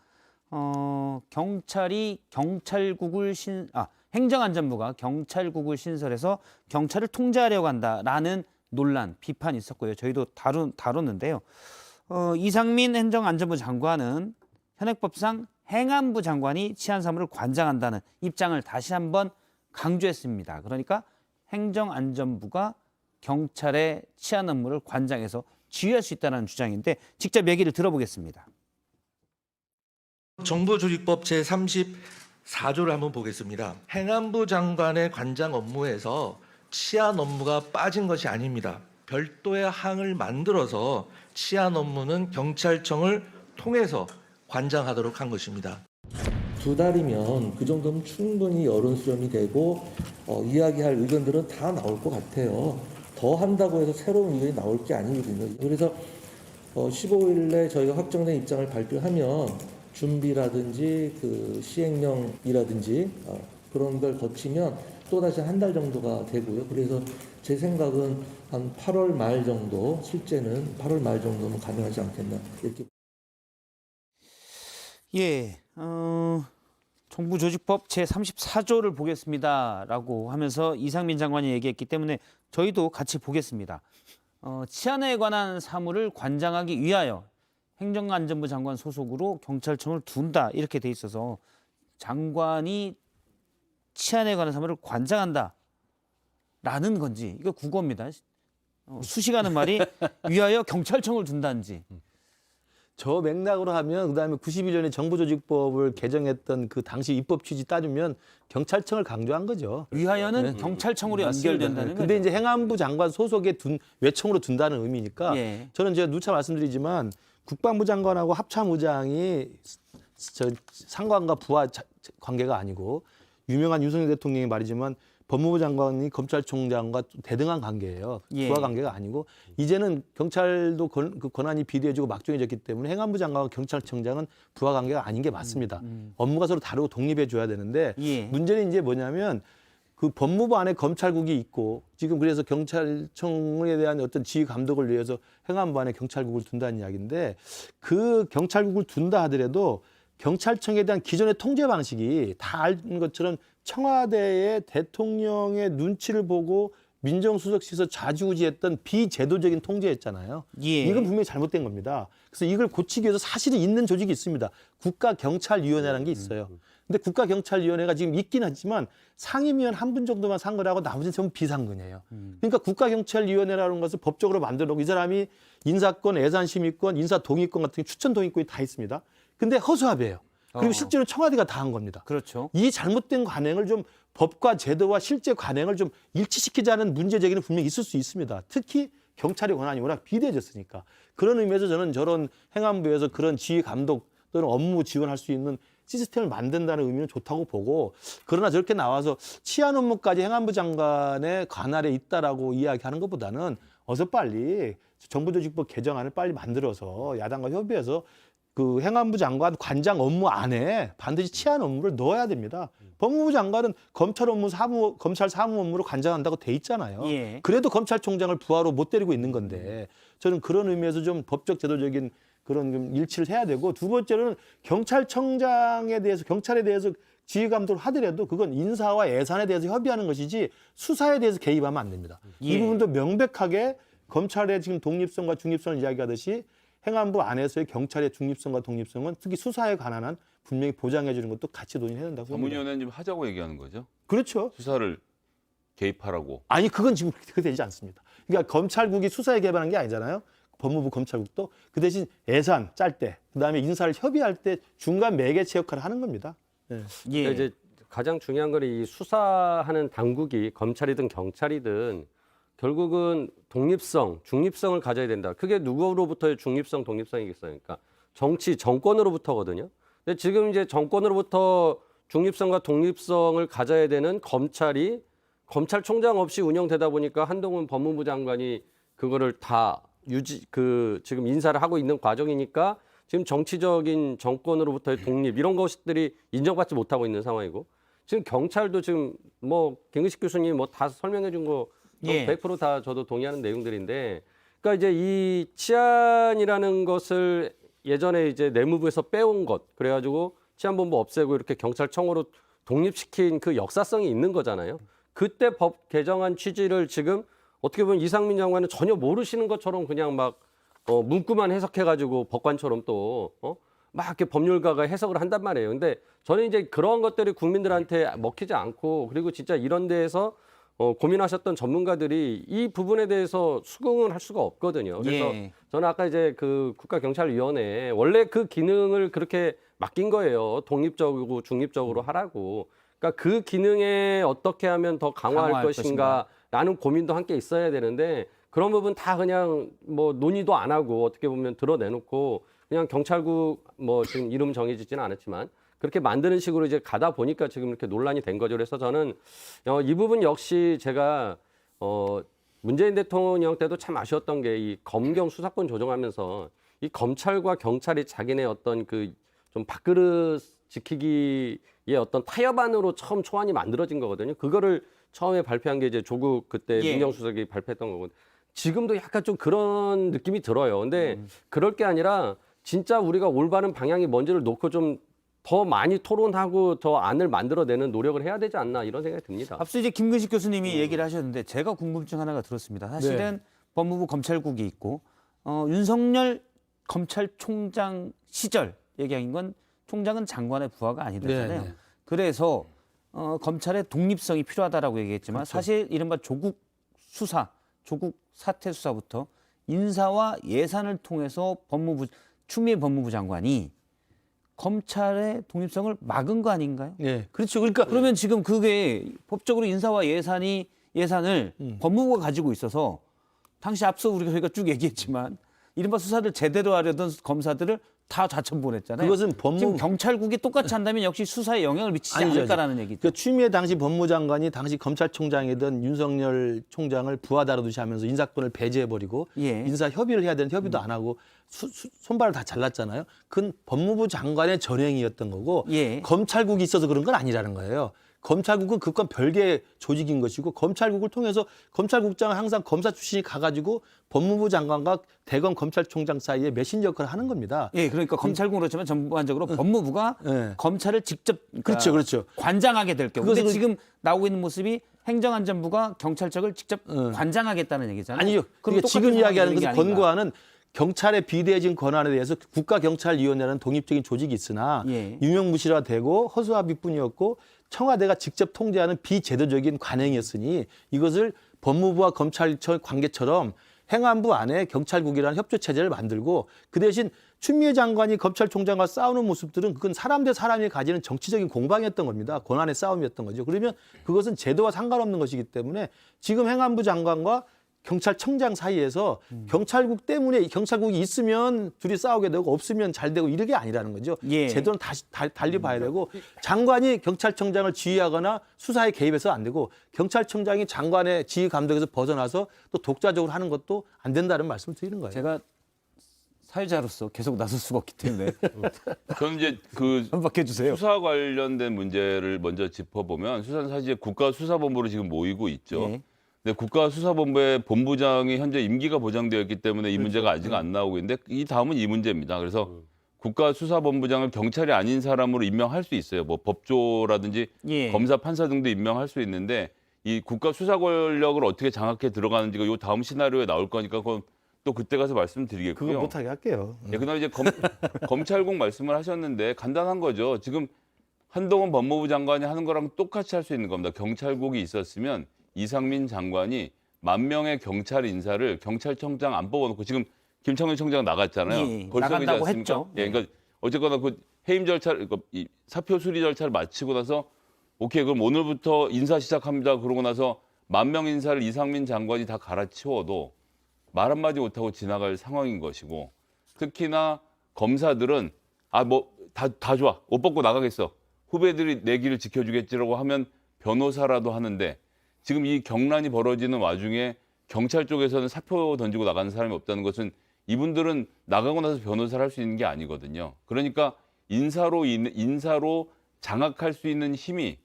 Speaker 2: 행정안전부가 경찰국을 신설해서 경찰을 통제하려고 한다라는 논란, 비판이 있었고요. 저희도 다뤘는데요. 이상민 행정안전부 장관은 현행법상 행안부 장관이 치안사무를 관장한다는 입장을 다시 한번 강조했습니다. 그러니까 행정안전부가 경찰의 치안 업무를 관장해서 지휘할 수 있다는 주장인데 직접 얘기를 들어보겠습니다.
Speaker 8: 정부조직법 제34조를 한번 보겠습니다. 행안부 장관의 관장 업무에서 치안 업무가 빠진 것이 아닙니다. 별도의 항을 만들어서 치안 업무는 경찰청을 통해서 관장하도록 한 것입니다.
Speaker 9: 2달이면 그 정도면 충분히 여론 수렴이 되고 이야기할 의견들은 다 나올 것 같아요. 더 한다고 해서 새로운 의견이 나올 게 아니거든요. 그래서 15일에 저희가 확정된 입장을 발표하면 준비라든지 그 시행령이라든지 그런 걸 거치면 또다시 한 달 정도가 되고요. 그래서 제 생각은 한 8월 말 정도, 실제는 8월 말 정도면 가능하지 않겠나 이렇게.
Speaker 2: 예, 정부조직법 제34조를 보겠습니다라고 하면서 이상민 장관이 얘기했기 때문에 저희도 같이 보겠습니다. 치안에 관한 사무를 관장하기 위하여 행정안전부 장관 소속으로 경찰청을 둔다 이렇게 돼 있어서 장관이 치안에 관한 사무를 관장한다라는 건지 이거 국어입니다. 수식하는 말이 위하여 경찰청을 둔다는지.
Speaker 3: 저 맥락으로 하면 그다음에 91년에 정부조직법을 개정했던 그 당시 입법 취지 따지면 경찰청을 강조한 거죠.
Speaker 2: 위하여는 경찰청으로 연결된다는
Speaker 3: 근데
Speaker 2: 거죠.
Speaker 3: 이제 행안부 장관 소속의 외청으로 둔다는 의미니까
Speaker 2: 예.
Speaker 3: 저는 제가 누차 말씀드리지만 국방부 장관하고 합참의장이 상관과 부하 관계가 아니고 유명한 윤석열 대통령이 말이지만 법무부 장관이 검찰총장과 대등한 관계예요.
Speaker 2: 예.
Speaker 3: 부하 관계가 아니고 이제는 경찰도 그 권한이 비대해지고 막중해졌기 때문에 행안부 장관과 경찰청장은 부하 관계가 아닌 게 맞습니다. 업무가 서로 다르고 독립해 줘야 되는데
Speaker 2: 예.
Speaker 3: 문제는 이제 뭐냐면 그 법무부 안에 검찰국이 있고 지금 그래서 경찰청에 대한 어떤 지휘 감독을 위해서 행안부 안에 경찰국을 둔다는 이야기인데 그 경찰국을 둔다 하더라도 경찰청에 대한 기존의 통제 방식이 다 아는 것처럼 청와대의 대통령의 눈치를 보고 민정수석실에서 좌지우지했던 비제도적인 통제였잖아요.
Speaker 2: 예.
Speaker 3: 이건 분명히 잘못된 겁니다. 그래서 이걸 고치기 위해서 사실은 있는 조직이 있습니다. 국가경찰위원회라는 게 있어요. 근데 국가경찰위원회가 지금 있긴 하지만 상임위원 한 분 정도만 상근하고 나머지는 전부 비상근이에요. 그러니까 국가경찰위원회라는 것을 법적으로 만들어 놓고 이 사람이 인사권, 예산심의권, 인사동의권 같은 추천동의권이 다 있습니다. 근데 허수아비예요. 그리고 실제로 청와대가 다 한 겁니다.
Speaker 2: 그렇죠.
Speaker 3: 이 잘못된 관행을 좀 법과 제도와 실제 관행을 좀 일치시키자는 문제 제기는 분명히 있을 수 있습니다. 특히 경찰의 권한이 워낙 비대해졌으니까. 그런 의미에서 저는 저런 행안부에서 그런 지휘 감독 또는 업무 지원할 수 있는 시스템을 만든다는 의미는 좋다고 보고, 그러나 저렇게 나와서 치안 업무까지 행안부 장관의 관할에 있다라고 이야기하는 것보다는 어서 빨리 정부조직법 개정안을 빨리 만들어서 야당과 협의해서 그 행안부 장관 관장 업무 안에 반드시 치안 업무를 넣어야 됩니다. 법무부 장관은 검찰 업무 검찰 사무 업무를 관장한다고 돼 있잖아요.
Speaker 2: 예.
Speaker 3: 그래도 검찰총장을 부하로 못 데리고 있는 건데 저는 그런 의미에서 좀 법적 제도적인 그런 좀 일치를 해야 되고, 두 번째로는 경찰청장에 대해서 경찰에 대해서 지휘 감독을 하더라도 그건 인사와 예산에 대해서 협의하는 것이지 수사에 대해서 개입하면 안 됩니다. 이
Speaker 2: 예.
Speaker 3: 부분도 명백하게 검찰의 지금 독립성과 중립성을 이야기하듯이 행안부 안에서의 경찰의 중립성과 독립성은 특히 수사에 관한 한 분명히 보장해 주는 것도 같이 논의해야 된다고 봅니다.
Speaker 5: 자문위원회는 지금 하자고 얘기하는 거죠.
Speaker 3: 그렇죠.
Speaker 5: 수사를 개입하라고.
Speaker 3: 아니 그건 지금 그렇게 되지 않습니다. 그러니까 검찰국이 수사에 개입하는 게 아니잖아요. 법무부 검찰국도 그 대신 예산 짤 때, 그다음에 인사를 협의할 때 중간 매개체 역할을 하는 겁니다. 네.
Speaker 2: 예.
Speaker 6: 그러니까 이제 가장 중요한 건 이 수사하는 당국이 검찰이든 경찰이든 결국은 독립성, 중립성을 가져야 된다. 그게 누구로부터의 중립성, 독립성이겠어요? 그러니까 정치, 정권으로부터거든요. 근데 지금 이제 정권으로부터 중립성과 독립성을 가져야 되는 검찰이 검찰총장 없이 운영되다 보니까 한동훈 법무부 장관이 그거를 다 지금 인사를 하고 있는 과정이니까 지금 정치적인 정권으로부터의 독립 이런 것들이 인정받지 못하고 있는 상황이고, 지금 경찰도 지금 뭐 김근식 교수님 뭐 다 설명해 준 거
Speaker 2: 예.
Speaker 6: 100%다 저도 동의하는 내용들인데, 그러니까 이제 이 치안이라는 것을 예전에 이제 내무부에서 빼온 것, 그래가지고 치안본부 없애고 이렇게 경찰청으로 독립시킨 그 역사성이 있는 거잖아요. 그때 법 개정안 취지를 지금 어떻게 보면 이상민 장관은 전혀 모르시는 것처럼 그냥 막 문구만 해석해가지고 법관처럼 또 막 이렇게 법률가가 해석을 한단 말이에요. 근데 저는 이제 그런 것들이 국민들한테 먹히지 않고, 그리고 진짜 이런 데에서 고민하셨던 전문가들이 이 부분에 대해서 수긍을 할 수가 없거든요. 그래서
Speaker 2: 예.
Speaker 6: 저는 아까 이제 그 국가경찰위원회 원래 그 기능을 그렇게 맡긴 거예요. 독립적이고 중립적으로 하라고. 그러니까 그 기능에 어떻게 하면 더 강화할 것인가라는 고민도 함께 있어야 되는데, 그런 부분 다 그냥 뭐 논의도 안 하고 어떻게 보면 드러내놓고 그냥 경찰국 뭐 지금 이름 정해지지는 않았지만 그렇게 만드는 식으로 이제 가다 보니까 지금 이렇게 논란이 된 거죠. 그래서 저는 이 부분 역시 제가 문재인 대통령 때도 참 아쉬웠던 게 이 검경 수사권 조정하면서 이 검찰과 경찰이 자기네 어떤 그 좀 밥그릇 지키기의 어떤 타협안으로 처음 초안이 만들어진 거거든요. 그거를 처음에 발표한 게 이제 조국 그때
Speaker 2: 예.
Speaker 6: 민정수석이 발표했던 거고, 지금도 약간 좀 그런 느낌이 들어요. 근데 그럴 게 아니라 진짜 우리가 올바른 방향이 뭔지를 놓고 좀 더 많이 토론하고 더 안을 만들어내는 노력을 해야 되지 않나 이런 생각이 듭니다.
Speaker 2: 앞서 이제 김근식 교수님이 얘기를 하셨는데 제가 궁금증 하나가 들었습니다. 사실은 법무부 검찰국이 있고 윤석열 검찰총장 시절 얘기한 건 총장은 장관의 부하가 아니잖아요.
Speaker 3: 네.
Speaker 2: 그래서 검찰의 독립성이 필요하다라고 얘기했지만
Speaker 3: 그렇죠.
Speaker 2: 사실 이른바 조국 수사, 조국 사태 수사부터 인사와 예산을 통해서 추미애 법무부 장관이 검찰의 독립성을 막은 거 아닌가요?
Speaker 3: 예, 그렇죠. 그러니까
Speaker 2: 그러면 지금 그게 법적으로 인사와 예산을 법무부가 가지고 있어서 당시 앞서 저희가 쭉 얘기했지만 이른바 수사를 제대로 하려던 검사들을 다 좌천 보냈잖아요.
Speaker 3: 그것은
Speaker 2: 지금 경찰국이 똑같이 한다면 역시 수사에 영향을 미치지
Speaker 3: 아니죠.
Speaker 2: 않을까라는 얘기죠.
Speaker 3: 그 추미애 당시 법무장관이 당시 검찰총장이던 윤석열 총장을 부하 다루듯이 하면서 인사권을 배제해버리고
Speaker 2: 예.
Speaker 3: 인사 협의를 해야 되는 협의도 안 하고 손발을 다 잘랐잖아요. 그건 법무부 장관의 전횡이었던 거고
Speaker 2: 예.
Speaker 3: 검찰국이 있어서 그런 건 아니라는 거예요. 검찰국은 그건 별개의 조직인 것이고 검찰국을 통해서 검찰국장은 항상 검사 출신이 가가지고 법무부 장관과 대검 검찰총장 사이에 메신저 역할을 하는 겁니다.
Speaker 2: 예, 그러니까 검찰국은 그렇지만 전반적으로 법무부가
Speaker 3: 예.
Speaker 2: 검찰을 직접
Speaker 3: 그렇죠, 그렇죠.
Speaker 2: 관장하게 될 경우. 근데
Speaker 3: 그것은-
Speaker 2: 지금 나오고 있는 모습이 행정안전부가 경찰청을 직접 관장하겠다는 얘기잖아요.
Speaker 3: 아니요.
Speaker 2: 그럼
Speaker 3: 그러니까
Speaker 2: 똑같은
Speaker 3: 지금
Speaker 2: 상황이
Speaker 3: 이야기하는
Speaker 2: 되는 게
Speaker 3: 것은
Speaker 2: 아닌가.
Speaker 3: 권고하는 경찰의 비대해진 권한에 대해서 국가경찰위원회라는 독립적인 조직이 있으나
Speaker 2: 예.
Speaker 3: 유명무실화되고 허수아비뿐이었고 청와대가 직접 통제하는 비제도적인 관행이었으니 이것을 법무부와 검찰청 관계처럼 행안부 안에 경찰국이라는 협조 체제를 만들고 그 대신 추미애 장관이 검찰총장과 싸우는 모습들은 그건 사람 대 사람이 가지는 정치적인 공방이었던 겁니다. 권한의 싸움이었던 거죠. 그러면 그것은 제도와 상관없는 것이기 때문에 지금 행안부 장관과 경찰청장 사이에서 경찰국 때문에 경찰국이 있으면 둘이 싸우게 되고 없으면 잘 되고 이런 게 아니라는 거죠.
Speaker 2: 예.
Speaker 3: 제도는 다시 달리 봐야 되고 장관이 경찰청장을 지휘하거나 수사에 개입해서 안 되고 경찰청장이 장관의 지휘 감독에서 벗어나서 또 독자적으로 하는 것도 안 된다는 말씀을 드리는 거예요.
Speaker 2: 제가 사회자로서 계속 나설 수가 없기 때문에
Speaker 5: 저는 이제 그
Speaker 2: 한박해 주세요.
Speaker 5: 수사 관련된 문제를 먼저 짚어보면 수사는 사실 국가수사본부로 지금 모이고 있죠.
Speaker 2: 예.
Speaker 5: 근데 국가수사본부의 본부장이 현재 임기가 보장되어 있기 때문에 이 문제가 아직 안 나오고 있는데 이 다음은 이 문제입니다. 그래서 국가수사본부장을 경찰이 아닌 사람으로 임명할 수 있어요. 뭐 법조라든지
Speaker 2: 예.
Speaker 5: 검사, 판사 등도 임명할 수 있는데 이 국가수사 권력을 어떻게 장악해 들어가는지가 요 다음 시나리오에 나올 거니까 그건 또 그때 가서 말씀드리겠고요.
Speaker 3: 그거 못하게 할게요.
Speaker 5: 예, 그다음에 이제 검찰국 말씀을 하셨는데 간단한 거죠. 지금 한동훈 법무부 장관이 하는 거랑 똑같이 할 수 있는 겁니다. 경찰국이 있었으면 이상민 장관이 10,000명의 경찰 인사를 경찰청장 안 뽑아놓고 지금 김창현 청장 나갔잖아요.
Speaker 2: 예,
Speaker 5: 벌써 그러지
Speaker 2: 나간다고
Speaker 5: 않습니까?
Speaker 2: 했죠.
Speaker 5: 예, 그러니까 어쨌거나 그 해임 절차를 이 사표 수리 절차를 마치고 나서 오케이 그럼 오늘부터 인사 시작합니다. 그러고 나서 10,000명 인사를 이상민 장관이 다 갈아치워도 말 한마디 못하고 지나갈 상황인 것이고 특히나 검사들은 아 뭐 다 좋아 옷 벗고 나가겠어 후배들이 내 길을 지켜주겠지라고 하면 변호사라도 하는데 지금 이 경란이 벌어지는 와중에 경찰 쪽에서는 사표 던지고 나가는 사람이 없다는 것은 이분들은 나가고 나서 변호사를 할 수 있는 게 아니거든요. 그러니까 인사로 장악할 수 있는 힘이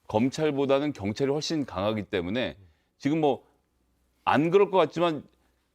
Speaker 5: 검찰보다는 경찰이 훨씬 강하기 때문에 지금 뭐 안 그럴 것 같지만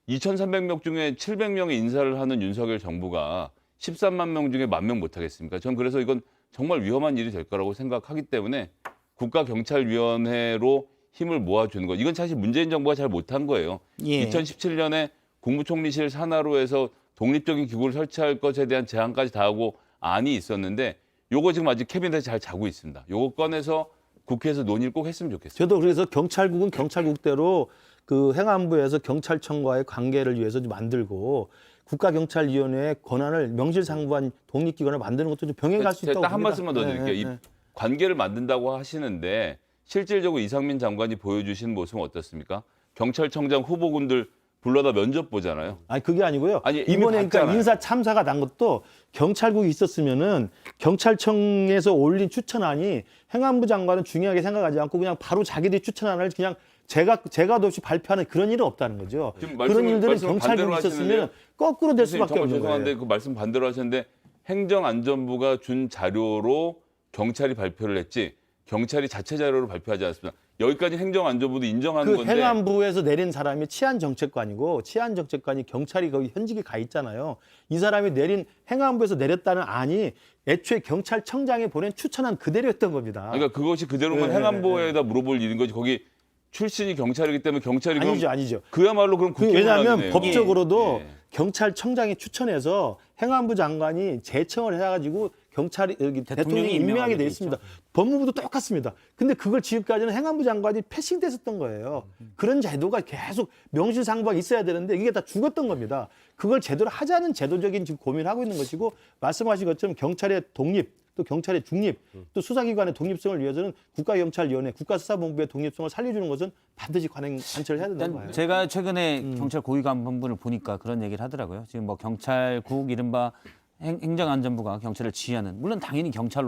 Speaker 5: 2,300명 중에 700명의 인사를 하는 윤석열 정부가 13만 명 중에 10,000명 못하겠습니까? 전 그래서 이건 정말 위험한 일이 될 거라고 생각하기 때문에 국가경찰위원회로 힘을 모아주는 것. 이건 사실 문재인 정부가 잘 못한 거예요.
Speaker 2: 예.
Speaker 5: 2017년에 국무총리실 산하로 해서 독립적인 기구를 설치할 것에 대한 제안까지 다 하고 안이 있었는데 요거 지금 아직 캐비넷에 잘 자고 있습니다. 요거 꺼내서 국회에서 논의를 꼭 했으면 좋겠어요.
Speaker 3: 저도 그래서 경찰국은 경찰국대로 그 행안부에서 경찰청과의 관계를 위해서 좀 만들고 국가경찰위원회의 권한을 명실상부한 독립기관을 만드는 것도 좀 병행할 수 있다고
Speaker 5: 딱 한
Speaker 3: 봅니다.
Speaker 5: 말씀만 더 드릴게요.
Speaker 3: 네,
Speaker 5: 이
Speaker 3: 네.
Speaker 5: 관계를 만든다고 하시는데 실질적으로 이상민 장관이 보여주신 모습은 어떻습니까? 경찰청장 후보군들 불러다 면접 보잖아요.
Speaker 3: 아니 그게 아니고요.
Speaker 5: 아니, 이미
Speaker 3: 이번에 그러니까
Speaker 5: 봤잖아요.
Speaker 3: 인사 참사가 난 것도 경찰국이 있었으면은 경찰청에서 올린 추천안이 행안부 장관은 중요하게 생각하지 않고 그냥 바로 자기들이 추천안을 그냥 제가도 없이 발표하는 그런 일은 없다는 거죠.
Speaker 5: 지금
Speaker 3: 그런 일들은
Speaker 5: 말씀을
Speaker 3: 경찰국이
Speaker 5: 반대로
Speaker 3: 있었으면
Speaker 5: 하시는데요.
Speaker 3: 거꾸로 될
Speaker 5: 선생님,
Speaker 3: 수밖에
Speaker 5: 정말
Speaker 3: 없는
Speaker 5: 죄송한데
Speaker 3: 거예요.
Speaker 5: 그 말씀 반대로 하셨는데 행정안전부가 준 자료로 경찰이 발표를 했지 경찰이 자체 자료로 발표하지 않았습니다. 여기까지 행정안전부도 인정하는
Speaker 3: 그
Speaker 5: 건데
Speaker 3: 행안부에서 내린 사람이 치안정책관이고 치안정책관이 경찰이 거기 현직에 가 있잖아요. 이 사람이 내린 행안부에서 내렸다는 안이 애초에 경찰청장에 보낸 추천안 그대로였던 겁니다.
Speaker 5: 그러니까 그것이 그대로면
Speaker 3: 네,
Speaker 5: 행안부에다 물어볼 일인 거지. 거기 출신이 경찰이기 때문에 경찰이 그럼
Speaker 3: 아니죠.
Speaker 5: 그야말로 그럼
Speaker 3: 왜냐하면
Speaker 5: 국회의원이네요.
Speaker 3: 법적으로도
Speaker 5: 예.
Speaker 3: 경찰청장이 추천해서 행안부 장관이 제청을 해가지고 경찰이 여기 대통령이 임명하게 돼 있습니다. 법무부도 똑같습니다. 근데 그걸 지금까지는 행안부 장관이 패싱됐었던 거예요. 그런 제도가 계속 명실상부하게 있어야 되는데 이게 다 죽었던 겁니다. 그걸 제대로 하자는 제도적인 지금 고민을 하고 있는 것이고 말씀하신 것처럼 경찰의 독립 또 경찰의 중립 또 수사기관의 독립성을 위해서는 국가경찰위원회 국가수사본부의 독립성을 살려주는 것은 반드시 관철을 해야 된다고 봐요.
Speaker 2: 제가 최근에 경찰 고위간부를 보니까 그런 얘기를 하더라고요. 지금 뭐 경찰국 이른바 행정안전부가 경찰을 지휘하는 물론 당연히 경찰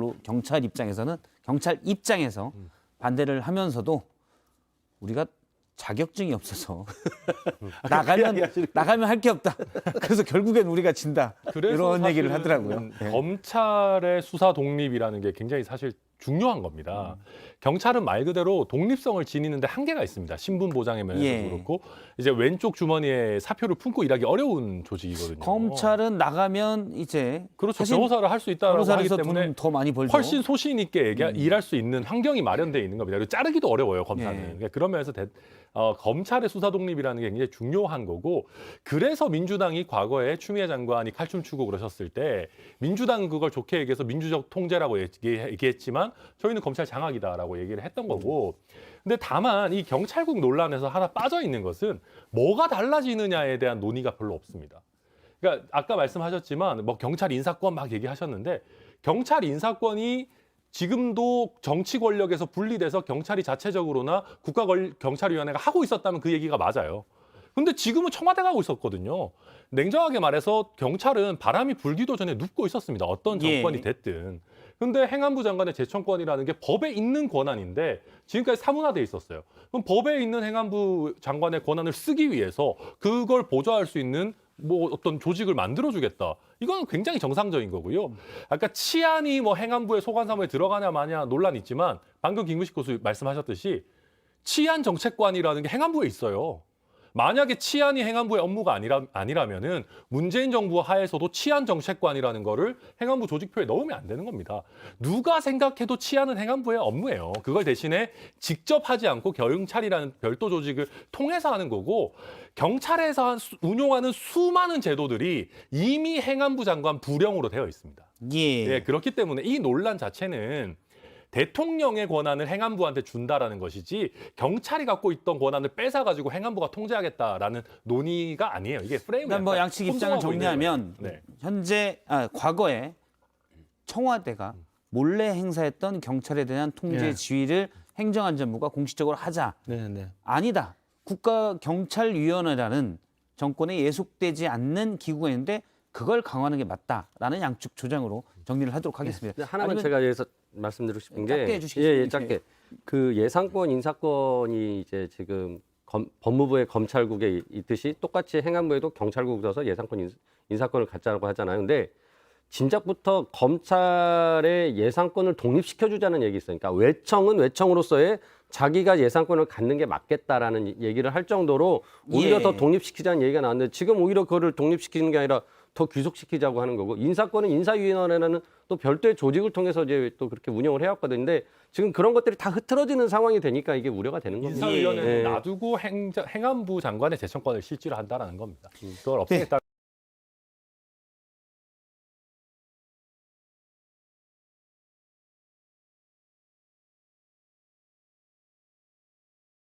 Speaker 2: 입장에서 반대를 하면서도 우리가 자격증이 없어서 나가면 할 게 없다. 그래서 결국엔 우리가 진다.
Speaker 4: 그래서
Speaker 2: 이런 얘기를
Speaker 4: 사실은
Speaker 2: 하더라고요. 네.
Speaker 4: 검찰의 수사 독립이라는 게 굉장히 사실 중요한 겁니다. 경찰은 말 그대로 독립성을 지니는데 한계가 있습니다. 신분 보장의 면에서도
Speaker 2: 예.
Speaker 4: 그렇고 이제 왼쪽 주머니에 사표를 품고 일하기 어려운 조직이거든요.
Speaker 2: 검찰은 나가면 이제
Speaker 4: 그렇죠.
Speaker 2: 사실
Speaker 4: 변호사를 할 수 있다고 하기
Speaker 2: 변호사에서
Speaker 4: 때문에
Speaker 2: 돈 더 많이 벌죠.
Speaker 4: 훨씬 소신 있게 일할 수 있는 환경이 마련되어 있는 겁니다. 그리고 자르기도 어려워요, 검사는.
Speaker 2: 예.
Speaker 4: 그러니까 그런 면에서 검찰의 수사 독립이라는 게 굉장히 중요한 거고, 그래서 민주당이 과거에 추미애 장관이 칼춤 추고 그러셨을 때 민주당은 그걸 좋게 얘기해서 민주적 통제라고 얘기했지만 저희는 검찰 장악이다라고 얘기를 했던 거고, 근데 다만 이 경찰국 논란에서 하나 빠져 있는 것은 뭐가 달라지느냐에 대한 논의가 별로 없습니다. 그러니까 아까 말씀하셨지만 뭐 경찰 인사권 막 얘기하셨는데, 경찰 인사권이 지금도 정치 권력에서 분리돼서 경찰이 자체적으로나 국가경찰위원회가 하고 있었다면 그 얘기가 맞아요. 근데 지금은 청와대가 하고 있었거든요. 냉정하게 말해서 경찰은 바람이 불기도 전에 눕고 있었습니다. 어떤 정권이
Speaker 2: 예.
Speaker 4: 됐든. 근데 행안부 장관의 제청권이라는 게 법에 있는 권한인데 지금까지 사문화돼 있었어요. 그럼 법에 있는 행안부 장관의 권한을 쓰기 위해서 그걸 보좌할 수 있는 뭐 어떤 조직을 만들어주겠다. 이건 굉장히 정상적인 거고요. 아까 치안이 뭐 행안부의 소관사무에 들어가냐 마냐 논란이 있지만 방금 김구식 교수 말씀하셨듯이 치안 정책관이라는 게 행안부에 있어요. 만약에 치안이 행안부의 업무가 아니라면은 문재인 정부 하에서도 치안 정책관이라는 거를 행안부 조직표에 넣으면 안 되는 겁니다. 누가 생각해도 치안은 행안부의 업무예요. 그걸 대신에 직접 하지 않고 경찰이라는 별도 조직을 통해서 하는 거고, 경찰에서 운용하는 수많은 제도들이 이미 행안부 장관 부령으로 되어 있습니다.
Speaker 2: 예.
Speaker 4: 예, 그렇기 때문에 이 논란 자체는 대통령의 권한을 행안부한테 준다라는 것이지 경찰이 갖고 있던 권한을 뺏어가지고 행안부가 통제하겠다라는 논의가 아니에요. 이게 프레임을
Speaker 2: 일단 뭐 양측 입장을 정리하면
Speaker 4: 네.
Speaker 2: 과거에 청와대가 몰래 행사했던 경찰에 대한 통제
Speaker 3: 예.
Speaker 2: 지휘를 행정안전부가 공식적으로 하자.
Speaker 3: 네.
Speaker 2: 아니다. 국가경찰위원회라는 정권에 예속되지 않는 기구가 있는데 그걸 강화하는 게 맞다라는 양측 조장으로 정리를 하도록 하겠습니다.
Speaker 6: 근데 하나만
Speaker 2: 아니면
Speaker 6: 제가 여기서 말씀드리고 싶은 게
Speaker 2: 짧게 해주시겠습니까?
Speaker 6: 예, 짧게. 그 예산권 인사권이 이제 지금 법무부의 검찰국에 있듯이 똑같이 행안부에도 경찰국 둬서 예산권 인사권을 갖자고 하잖아요. 근데 진작부터 검찰의 예산권을 독립시켜주자는 얘기 있어요. 그러니까 외청은 외청으로서의 자기가 예산권을 갖는 게 맞겠다라는 얘기를 할 정도로 오히려
Speaker 2: 예.
Speaker 6: 더 독립시키자는 얘기가 나왔는데 지금 오히려 그거를 독립시키는 게 아니라 더 귀속시키자고 하는 거고, 인사권은 인사위원회라는 또 별도의 조직을 통해서 이제 또 그렇게 운영을 해왔거든요. 근데 지금 그런 것들이 다 흐트러지는 상황이 되니까 이게 우려가 되는 겁니다.
Speaker 4: 인사위원회는
Speaker 6: 예.
Speaker 4: 놔두고 행안부 장관의 제청권을 실질로 한다라는 겁니다. 그걸 없애겠다.